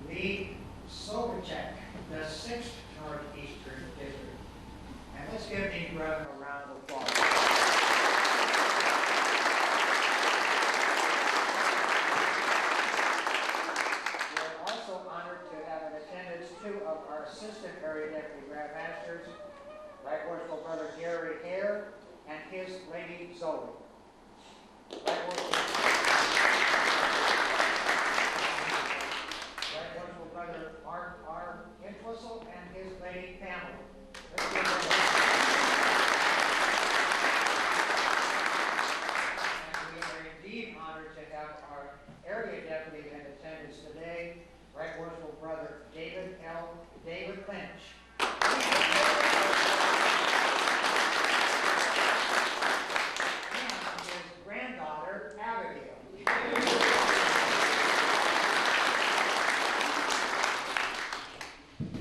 Lee Sobachek, the 6th Northeastern District. And let's give these brethren a round of applause. We're also honored to have in attendance 2 of our assistant area deputy grand masters, Right Worshipful Brother Gary Hare and his lady Zoe. Right Worshipful Brother Mark R. Entwistle and his lady Pamela. Let's give them And we are indeed honored to have our area deputy in attendance today, Right Worshipful Brother David Lynch. And his granddaughter Abigail.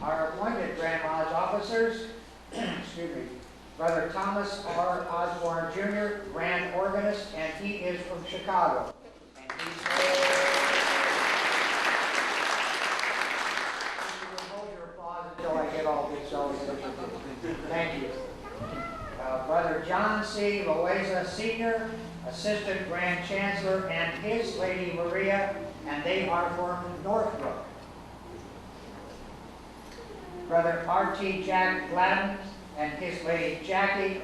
Our appointed Grand Lodge officers, excuse me, Brother Thomas R. Osborne Jr., Grand Organist, and he is from Chicago. And he's C. Loaiza Sr., Assistant Grand Chancellor, and his lady Maria, and they are from Northbrook. Brother R.T. Jack Gladden and his lady Jackie,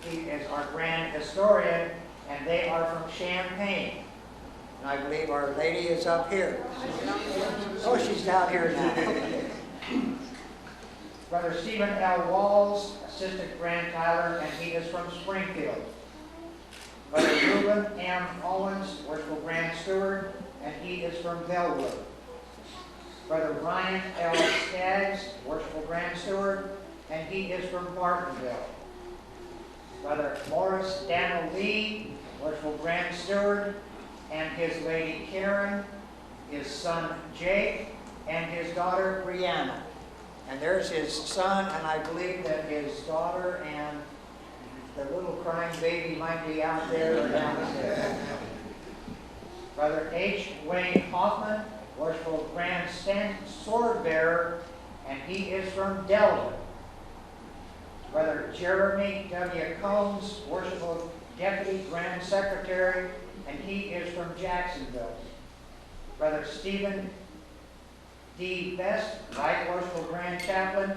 he is our Grand Historian, and they are from Champaign. And I believe our lady is up here. Oh, she's down here now. Brother Stephen L. Walls, Assistant Grand Tyler, and he is from Springfield. Brother Reuben M. Owens, Worshipful Grand Steward, and he is from Bellwood. Brother Ryan L. Skaggs, Worshipful Grand Steward, and he is from Bartonville. Brother Morris Daniel Lee, Worshipful Grand Steward, and his lady Karen, his son Jake, and his daughter Brianna. And there's his son, and I believe that his daughter and the little crying baby might be out there or downstairs. Brother H. Wayne Hoffman, Worshipful Grand Sword Bearer, and he is from Delta. Brother Jeremy W. Combs, Worshipful Deputy Grand Secretary, and he is from Jacksonville. Brother Stephen D. Best, Right Worshipful Grand Chaplain,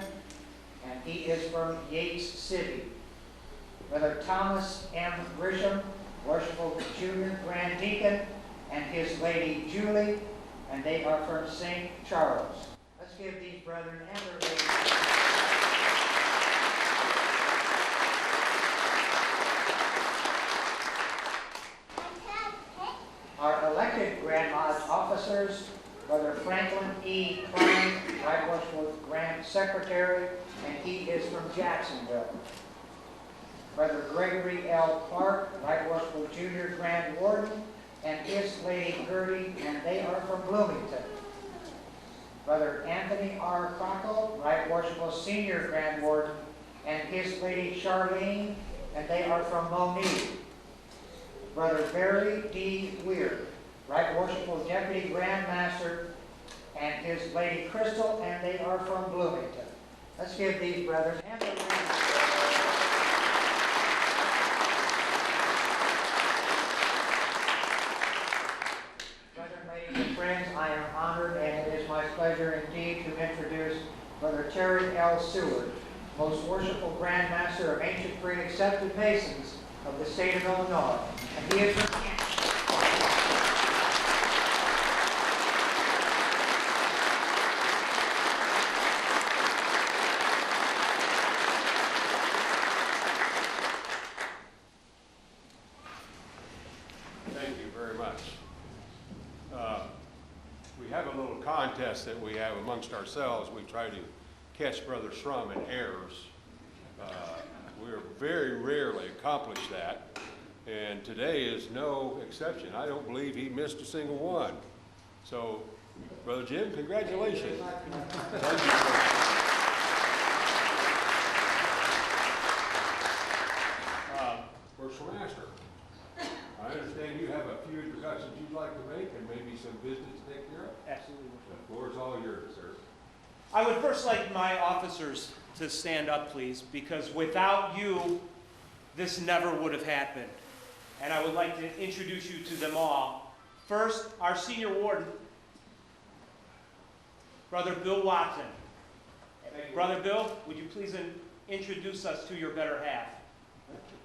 and he is from Yates City. Brother Thomas M. Grisham, Worshipful Junior Grand Deacon, and his lady Julie, and they are from St. Charles. Let's give these brethren and their ladies. Our elected Grand Lodge officers, Brother Franklin E. Klein, Right Worshipful Grand Secretary, and he is from Jacksonville. Brother Gregory L. Clark, Right Worshipful Junior Grand Warden, and his lady Gertie, and they are from Bloomington. Brother Anthony R. Crockle, Right Worshipful Senior Grand Warden, and his lady Charlene, and they are from Monique. Brother Barry D. Weir, Right Worshipful Deputy Grand Master, and his lady Crystal, and they are from Bloomington. Let's give these brothers and their ladies. Brethren, ladies, and friends, I am honored, and it is my pleasure indeed to introduce Brother Terry L. Seward, Most Worshipful Grand Master of Ancient Free Accepted Masons of the state of Illinois, and he is from Kansas.
Thank you very much. We have a little contest that we have amongst ourselves. We try to catch Brother Shrum in errors. We very rarely accomplish that, and today is no exception. I don't believe he missed a single one. So, Brother Jim, congratulations. Thank you. Worshipful Master, I understand you have a few introductions you'd like to make and maybe some business to take care of.
Absolutely.
The floor is all yours, sir.
I would first like my officers to stand up, please, because without you, this never would have happened. And I would like to introduce you to them all. First, our senior warden, Brother Bill Watson. Brother Bill, would you please introduce us to your better half?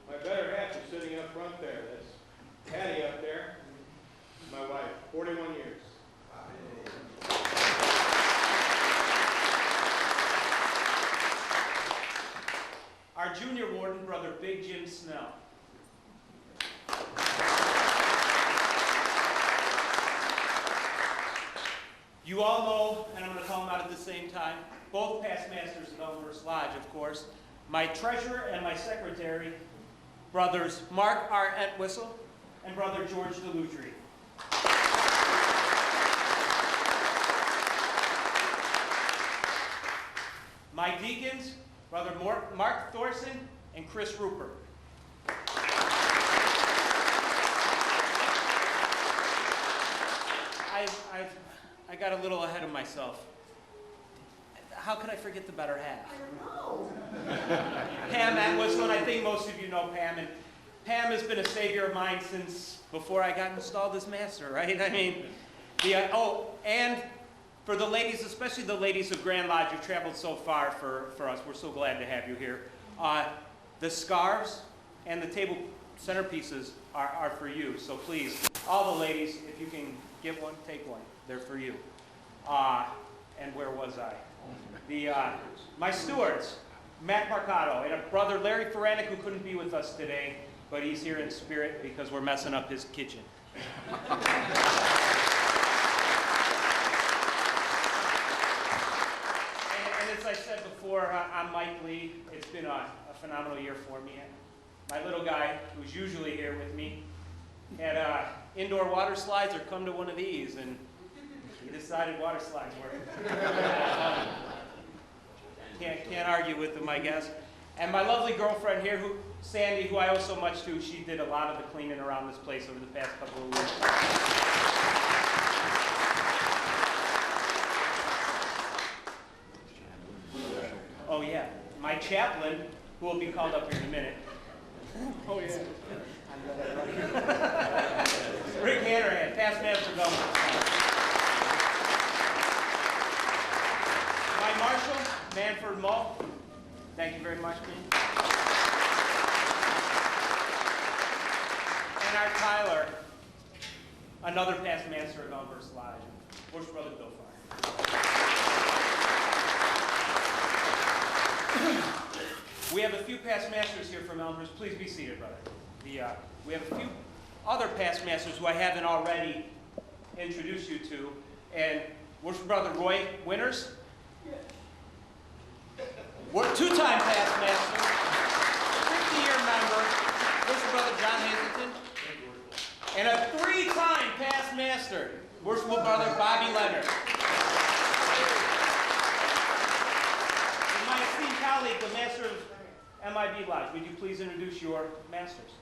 My better half is sitting up front there. That's Patty up there. My wife, 41 years.
Our junior warden, Brother Big Jim Snell. You all know, and I'm going to call them out at the same time, both past masters of Elmhurst Lodge, of course, my treasurer and my secretary, Brothers Mark R. Entwistle and Brother George DeLutri. My deacons, Brother Mark Thorson and Chris Rupert. I got a little ahead of myself. How could I forget the better half? I don't know. Pam Entwistle, and I think most of you know Pam, Pam has been a savior of mine since before I got installed as master, right? I mean, and for the ladies, especially the ladies of Grand Lodge, who traveled so far for us, we're so glad to have you here. The scarves and the table centerpieces are for you, so please, all the ladies, if you can get one, take one. They're for you. And where was I? My stewards, Matt Marcato, and a brother, Larry Ferranic, who couldn't be with us today, but he's here in spirit because we're messing up his kitchen. And as I said before, I'm Mike Lee. It's been a phenomenal year for me. My little guy, who's usually here with me, had indoor water slides or come to one of these, and he decided water slides work. Can't argue with him, I guess. And my lovely girlfriend here, Sandy, who I owe so much to, she did a lot of the cleaning around this place over the past couple of weeks. Oh yeah, my chaplain, who will be called up here in a minute. Oh yeah. Rick Hannerhan, past master of Elmhurst. My marshal, Manford Mull. Thank you very much, man. And our Tyler, another past master of Elmhurst Lodge. Worship Brother Bill Fire. We have a few past masters here from Elmhurst. Please be seated, brother. We have a few other past masters who I haven't already introduced you to. And Worship Brother Roy Winters. Two-time past master, 50-year member, Worship Brother John Hazelton. And a 3-time past master, Worshipful Brother Bobby Leonard. And my esteemed colleague, the master of MIB Lodge, would you please introduce your masters?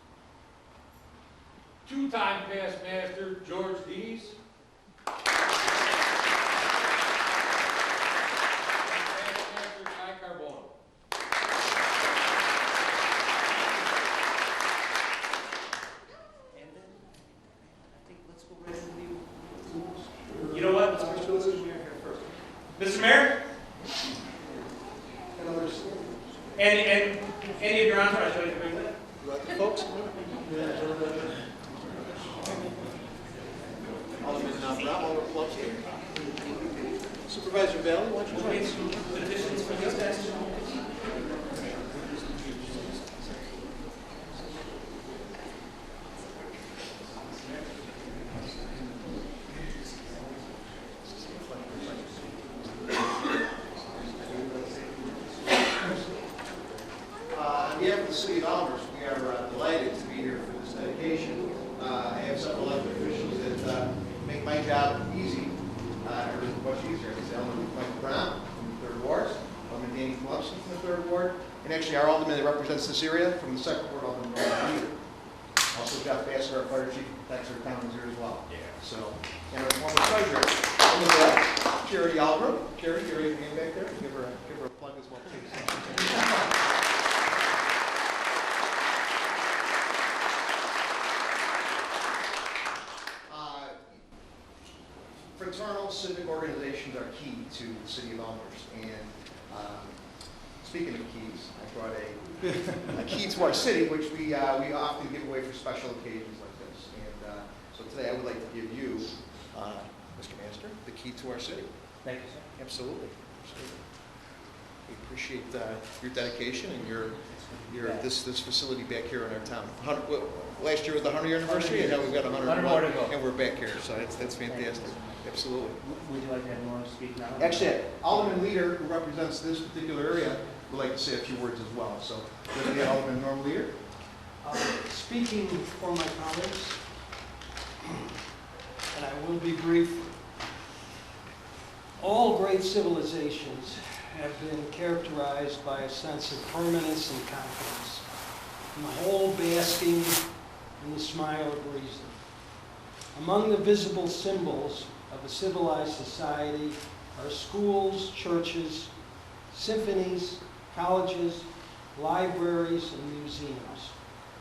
2-time past master, George Dees.
You know what? Let's go to the mayor here first. Mr. Mayor? And any of your entourage, would you bring that?
You like the folks? Alderman Brown, Alderman Clubs here. Supervisor Bailey, why don't you join us?
Petitions for these guys.
On behalf of the City of Elmhurst, we are delighted to be here for this dedication. I have several elected officials that make my job easy, or much easier. It's Alderman Mike Brown from the 3rd Ward, Alderman Danny Columbus from the 3rd Ward, and actually our alderman that represents this area from the 2nd Ward, Alderman Leader. Also Jeff Bassler, our fire chief, protects our town is here as well. Yeah. So, and our former treasurer, and with that, Charity Albrook. Charity, you're your hand back there. Give her a plug as well, please. Fraternal civic organizations are key to the City of Elmhurst. And speaking of keys, I brought a key to our city, which we often give away for special occasions like this. And so today I would like to give you, Mr. Master, the key to our city.
Thank you, sir.
Absolutely. Absolutely. We appreciate your dedication and your this facility back here in our town. Last year was the 100th anniversary, and now we've got 100
more to go.
And we're back here, so that's fantastic. Absolutely.
Would you like to have more speak now?
Actually, Alderman Leader, who represents this particular area, would like to say a few words as well. So, Alderman Norm Leader.
Speaking for my colleagues, and I will be brief, all great civilizations have been characterized by a sense of permanence and confidence, and the whole basking in the smile of reason. Among the visible symbols of a civilized society are schools, churches, symphonies, colleges, libraries, and museums.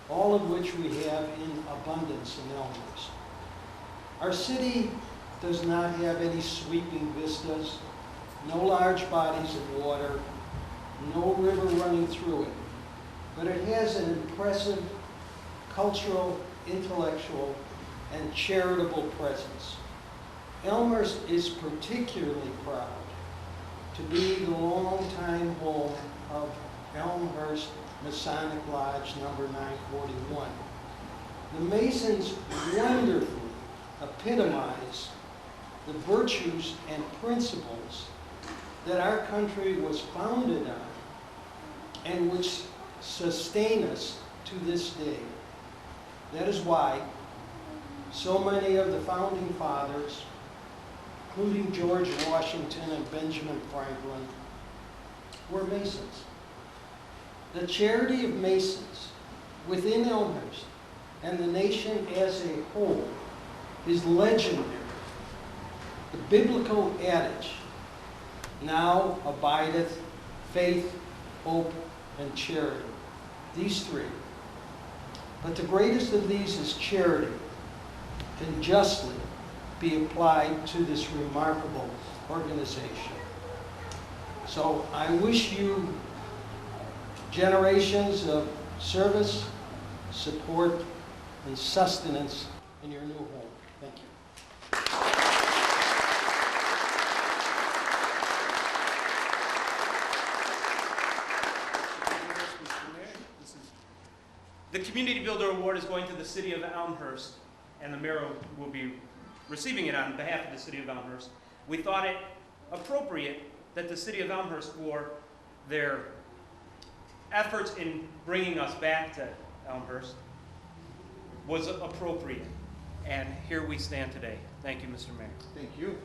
all of which we have in abundance in Elmhurst. Our city does not have any sweeping vistas, no large bodies of water, no river running through it, but it has an impressive cultural, intellectual, and charitable presence. Elmhurst is particularly proud to be the longtime home of Elmhurst Masonic Lodge number 941. The Masons wonderfully epitomize the virtues and principles that our country was founded on and which sustain us to this day. That is why so many of the founding fathers, including George Washington and Benjamin Franklin, were Masons. The charity of Masons within Elmhurst and the nation as a whole is legendary. The biblical adage, now abideth faith, hope, and charity. These three. But the greatest of these is charity, can justly be applied to this remarkable organization. So I wish you generations of service, support, and sustenance in your new home. Thank you.
The Community Builder Award is going to the City of Elmhurst, and the mayor will be receiving it on behalf of the City of Elmhurst. We thought it appropriate that the City of Elmhurst, for their efforts in bringing us back to Elmhurst, was appropriate. And here we stand today. Thank you, Mr. Mayor.
Thank you.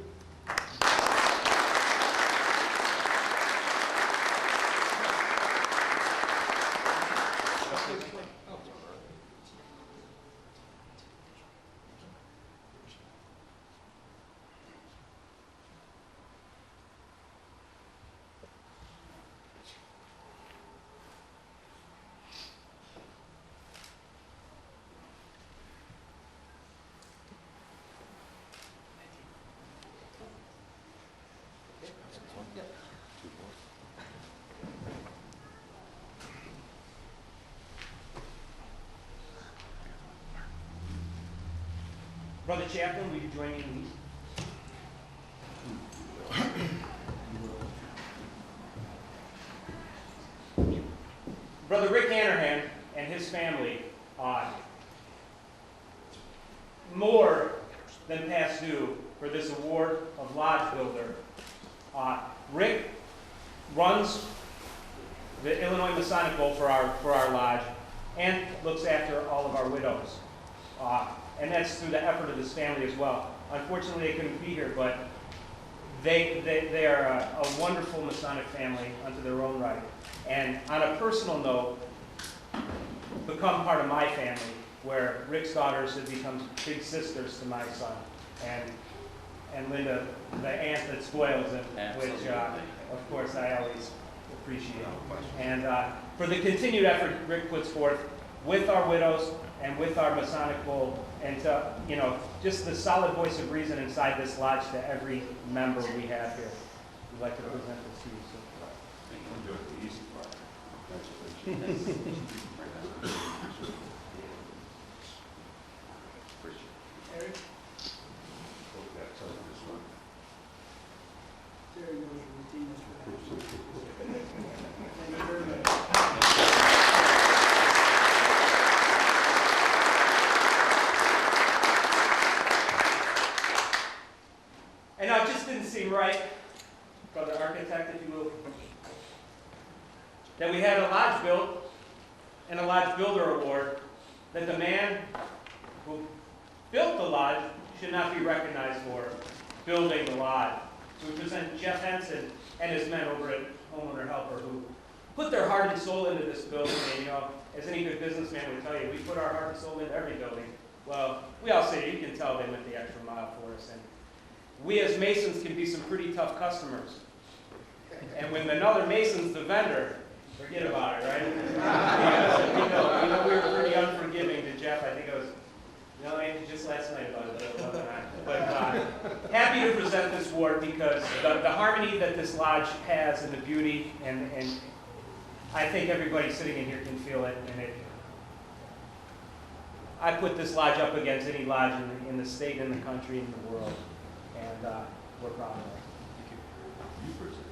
Brother Chaplain, will you join me in these? Brother Rick Hannerhan and his family, more than past due for this award of Lodge Builder. Rick runs the Illinois Masonic Bowl for our lodge and looks after all of our widows. And that's through the effort of his family as well. Unfortunately, they couldn't be here, but they are a wonderful Masonic family unto their own right. And on a personal note, become part of my family, where Rick's daughters have become big sisters to my son. And Linda, the aunt that spoils him, which, of course, I always appreciate. And for the continued effort Rick puts forth with our widows and with our Masonic Bowl, and to, just the solid voice of reason inside this lodge to every member we have here. We'd like to present this to you.
We'll do it the easy part.
Eric?
There you go, routine is right. Thank you very much.
And now, it just didn't seem right, Brother Architect, if you will, that we had a lodge built and a Lodge Builder Award, that the man who built the lodge should not be recognized for building the lodge. So we present Jeff Henson and his men over at Homeowner Helper, who put their heart and soul into this building. And, as any good businessman would tell you, we put our heart and soul into every building. Well, we all say, you can tell they went the extra mile for us. And we as Masons can be some pretty tough customers. And when another Mason's the vendor, forget about it, right? We know we were pretty unforgiving. No, just last night about it, but happy to present this award because the harmony that this lodge has and the beauty, and I think everybody sitting in here can feel it, and I put this lodge up against any lodge in the state, in the country, in the world, and we're proud of it.
You present.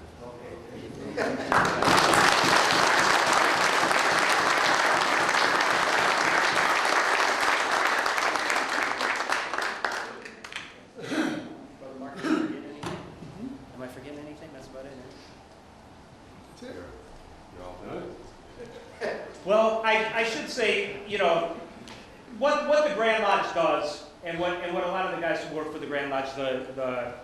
Brother Mark, am I forgetting anything? Am I forgetting anything? That's about it.
That's it. You're all done.
Well, I should say, you know, what the Grand Lodge does, and what a lot of the guys who work for the Grand Lodge, the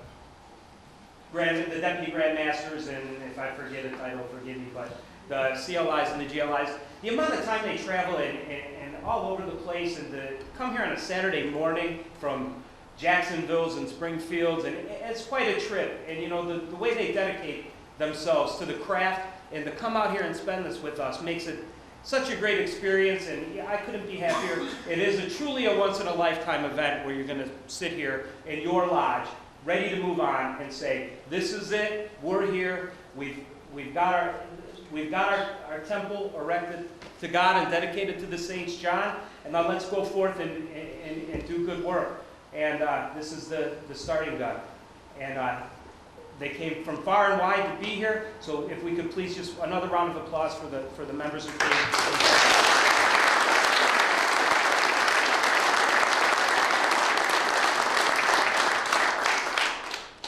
Deputy Grand Masters, and if I forget a title, forgive me, but the CLIs and the GLIs, the amount of time they travel and all over the place, and to come here on a Saturday morning from Jacksonville's and Springfield's, and it's quite a trip. And you know, the way they dedicate themselves to the craft and to come out here and spend this with us makes it such a great experience, and yeah, I couldn't be happier. It is truly a once-in-a-lifetime event where you're going to sit here in your lodge, ready to move on and say, this is it, we're here, we've got our temple erected to God and dedicated to the Saints John, and now let's go forth and do good work. And this is the starting gun. And they came from far and wide to be here, so if we could please just another round of applause for the members who came.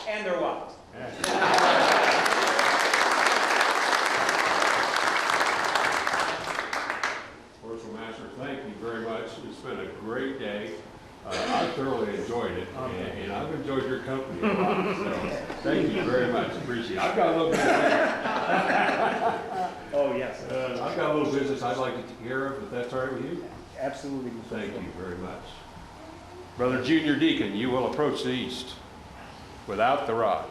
And their wives.
Worshipful Master, thank you very much. It's been a great day. I thoroughly enjoyed it, and I've enjoyed your company a lot. So thank you very much. Appreciate it. I've got a little business.
Oh, yes.
I've got a little business I'd like to take care of, if that's all right with you.
Absolutely.
Thank you very much. Brother Junior Deacon, you will approach the east without the rod.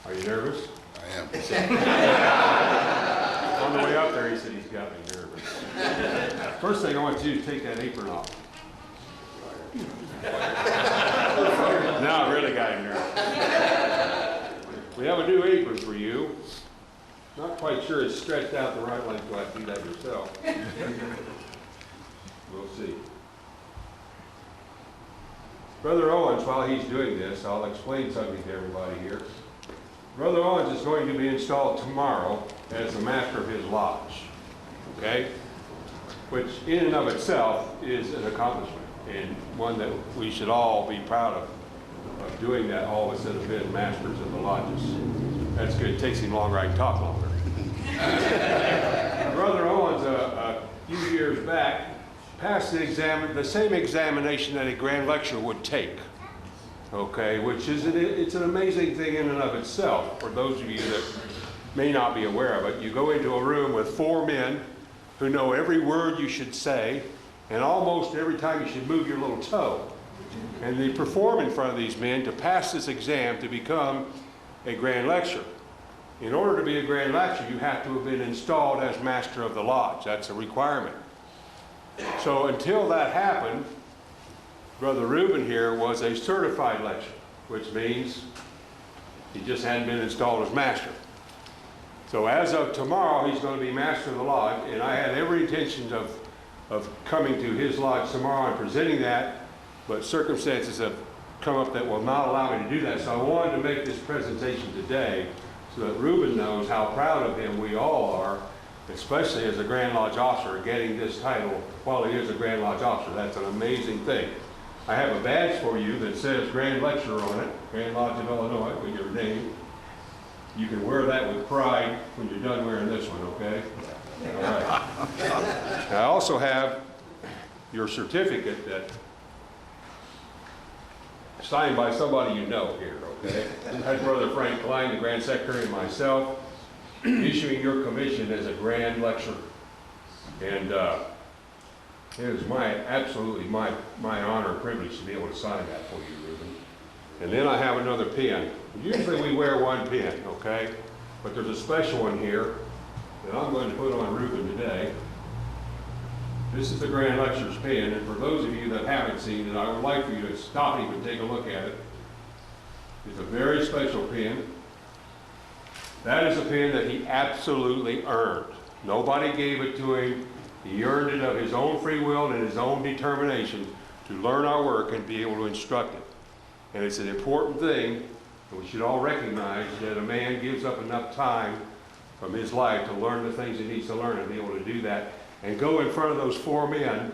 Are you nervous?
I am.
On the way up there, he said he's got me nervous. First thing I want you to take that apron off. Now it really got him nervous. We have a new apron for you. Not quite sure it's stretched out the right length. You'll have to do that yourself. We'll see. Brother Owens, while he's doing this, I'll explain something to everybody here. Brother Owens is going to be installed tomorrow as the master of his lodge, okay? Which in and of itself is an accomplishment, and one that we should all be proud of doing that, all of us that have been masters of the lodges. That's good. It takes him longer, I can talk longer. Brother Owens, a few years back, passed the same examination that a grand lecturer would take. Okay, which is it's an amazing thing in and of itself. For those of you that may not be aware of it, you go into a room with 4 men who know every word you should say, and almost every time you should move your little toe. And they perform in front of these men to pass this exam to become a grand lecturer. In order to be a grand lecturer, you have to have been installed as master of the lodge. That's a requirement. So until that happened, Brother Reuben here was a certified lecturer, which means he just hadn't been installed as master. So as of tomorrow, he's going to be master of the lodge, and I had every intention of coming to his lodge tomorrow and presenting that, but circumstances have come up that will not allow me to do that. So I wanted to make this presentation today so that Reuben knows how proud of him we all are, especially as a Grand Lodge officer, getting this title while he is a Grand Lodge officer. That's an amazing thing. I have a badge for you that says Grand Lecturer on it, Grand Lodge of Illinois, with your name. You can wear that with pride when you're done wearing this one, okay? All right. I also have your certificate that signed by somebody you know here, okay? That's Brother Frank Klein, the Grand Secretary, and myself, issuing your commission as a Grand Lecturer. And it is absolutely my honor and privilege to be able to sign that for you, Reuben. And then I have another pen. Usually we wear one pen, okay? But there's a special one here that I'm going to put on Reuben today. This is the Grand Lecturer's pen, and for those of you that haven't seen it, I would like for you to stop him and take a look at it. It's a very special pen. That is a pen that he absolutely earned. Nobody gave it to him. He earned it of his own free will and his own determination to learn our work and be able to instruct it. And it's an important thing, and we should all recognize that a man gives up enough time from his life to learn the things he needs to learn and be able to do that and go in front of those four men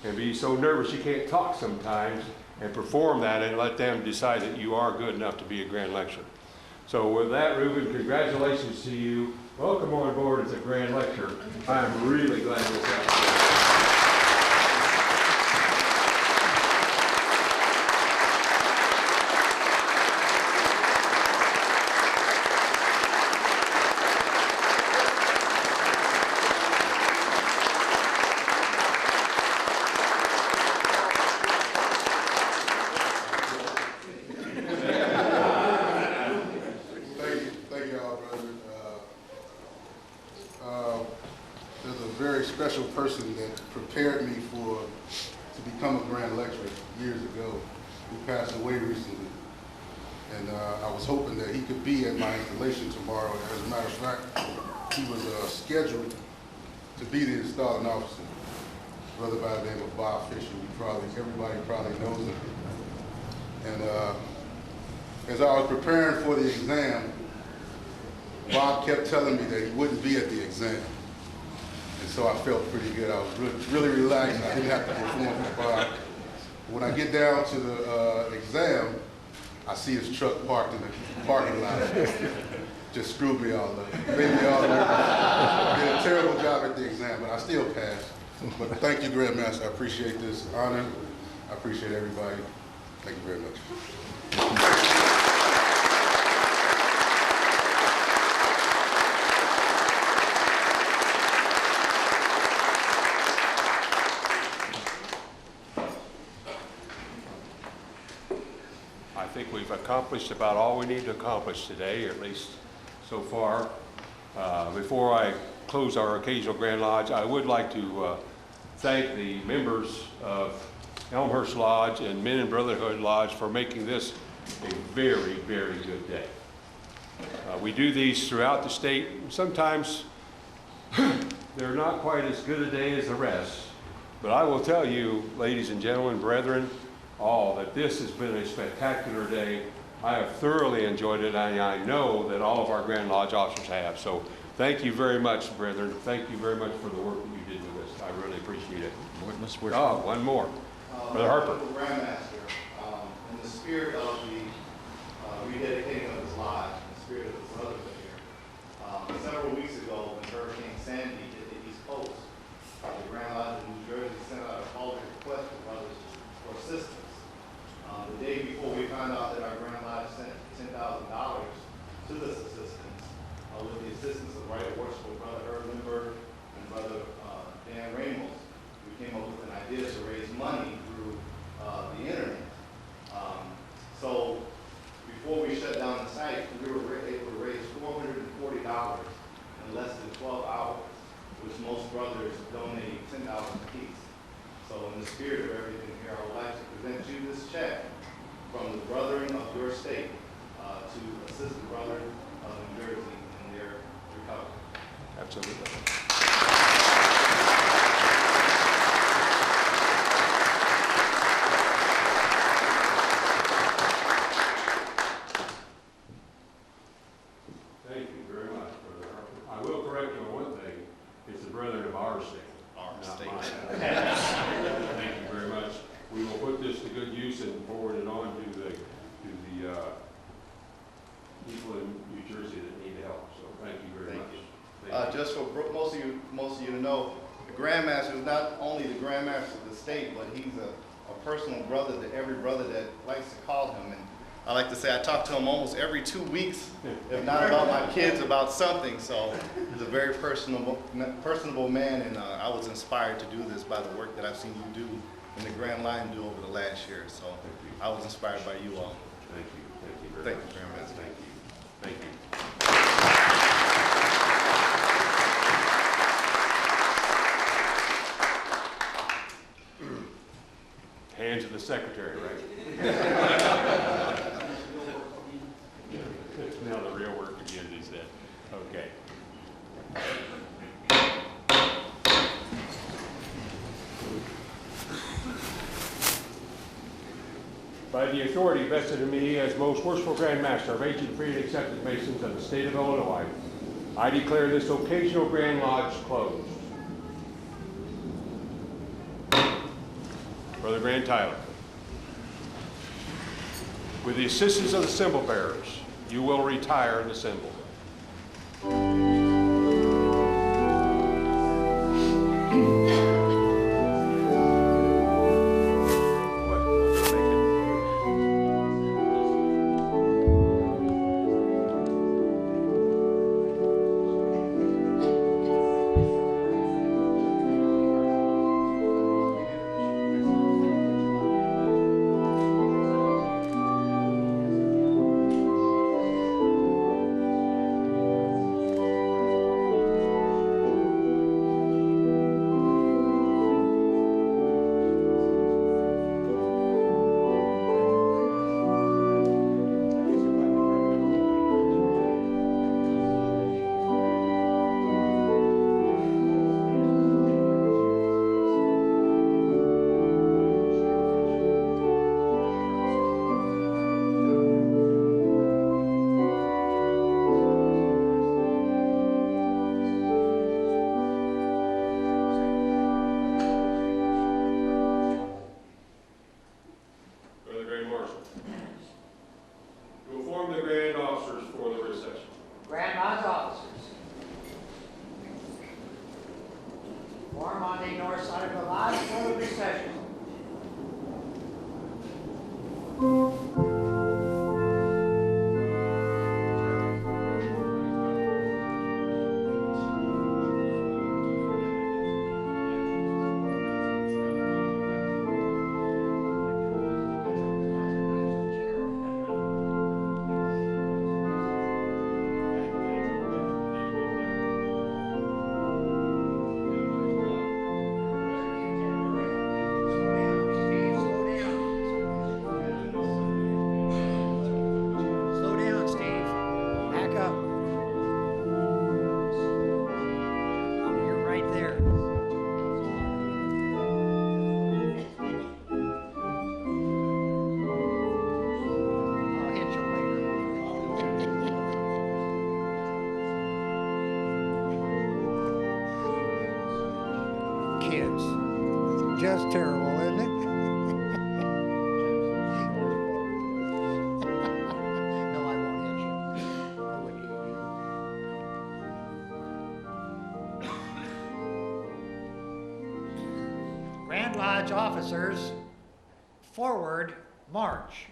and be so nervous you can't talk sometimes and perform that and let them decide that you are good enough to be a Grand Lecturer. So with that, Reuben, congratulations to you. Welcome on board as a Grand Lecturer. I'm really glad this happened.
There's a very special person that prepared me to become a Grand Lecturer years ago, who passed away recently. And I was hoping that he could be at my installation tomorrow. As a matter of fact, he was scheduled to be the installing officer. A brother by the name of Bob Fisher. Everybody probably knows him. And as I was preparing for the exam, Bob kept telling me that he wouldn't be at the exam. And so I felt pretty good. I was really relaxed. I didn't have to perform for Bob. When I get down to the exam, I see his truck parked in the parking lot. Just screwed me all up. Made me all nervous. Did a terrible job at the exam, but I still passed. But thank you, Grandmaster. I appreciate this honor. I appreciate everybody. Thank you very much.
I think we've accomplished about all we need to accomplish today, or at least so far. Before I close our occasional Grand Lodge, I would like to thank the members of Elmhurst Lodge and Men in Brotherhood Lodge for making this a very, very good day. We do these throughout the state. Sometimes they're not quite as good a day as the rest, but I will tell you, ladies and gentlemen, brethren, all that this has been a spectacular day. I have thoroughly enjoyed it, and I know that all of our Grand Lodge officers have. So thank you very much, brethren. Thank you very much for the work that you did with us. I really appreciate it. Oh, one more. Brother Harper.
Grandmaster, in the spirit of the rededicating of his lodge, in the spirit of his brotherhood here, several weeks ago when Hurricane Sandy hit the East Coast, the Grand Lodge of New Jersey sent out a public request for brothers for assistance. The day before we found out that our Grand Lodge sent $10,000 to this assistance, with the assistance of Right Worshipful Brother Herb Lindbergh and Brother Dan Ramos, we came up with an idea to raise money through the internet. So before we shut down the site, we were able to raise $440 in less than 12 hours, which most brothers donated $10 apiece. So in the spirit of everything here, I would like to present you this check from the brethren of your state to assist the brethren of New Jersey in their recovery.
Absolutely. Thank you very much, Brother Harper. I will correct you on one thing. It's the brethren of our state. Not mine. Thank you very much. We will put this to good use and forward it on to the people in New Jersey that need help. So thank you very much. Thank you.
Just for most of you to know, the Grandmaster is not only the Grandmaster of the state, but he's
a personal brother to every brother that likes to call him. And I like to say I talk to him almost every 2 weeks, if not about my kids, about something. So he's a very personable man, and I was inspired to do this by the work that I've seen you do and the Grand Line do over the last year. So I was inspired by you all.
Thank you very much.
Thank you very much.
Thank you. Hands of the secretary, right? Now the real work begins, he said. Okay. By the authority vested in me as most worshipful Grand Master of ancient free and accepted Masons of the state of Illinois, I declare this occasional Grand Lodge closed. Brother Grant Tyler, with the assistance of the symbol bearers, you will retire the symbol.
Form on the north side of the lodge for the recession.
Kids. Just terrible, isn't it? No, I won't hit you. I wouldn't hit you. Grand Lodge officers, forward march.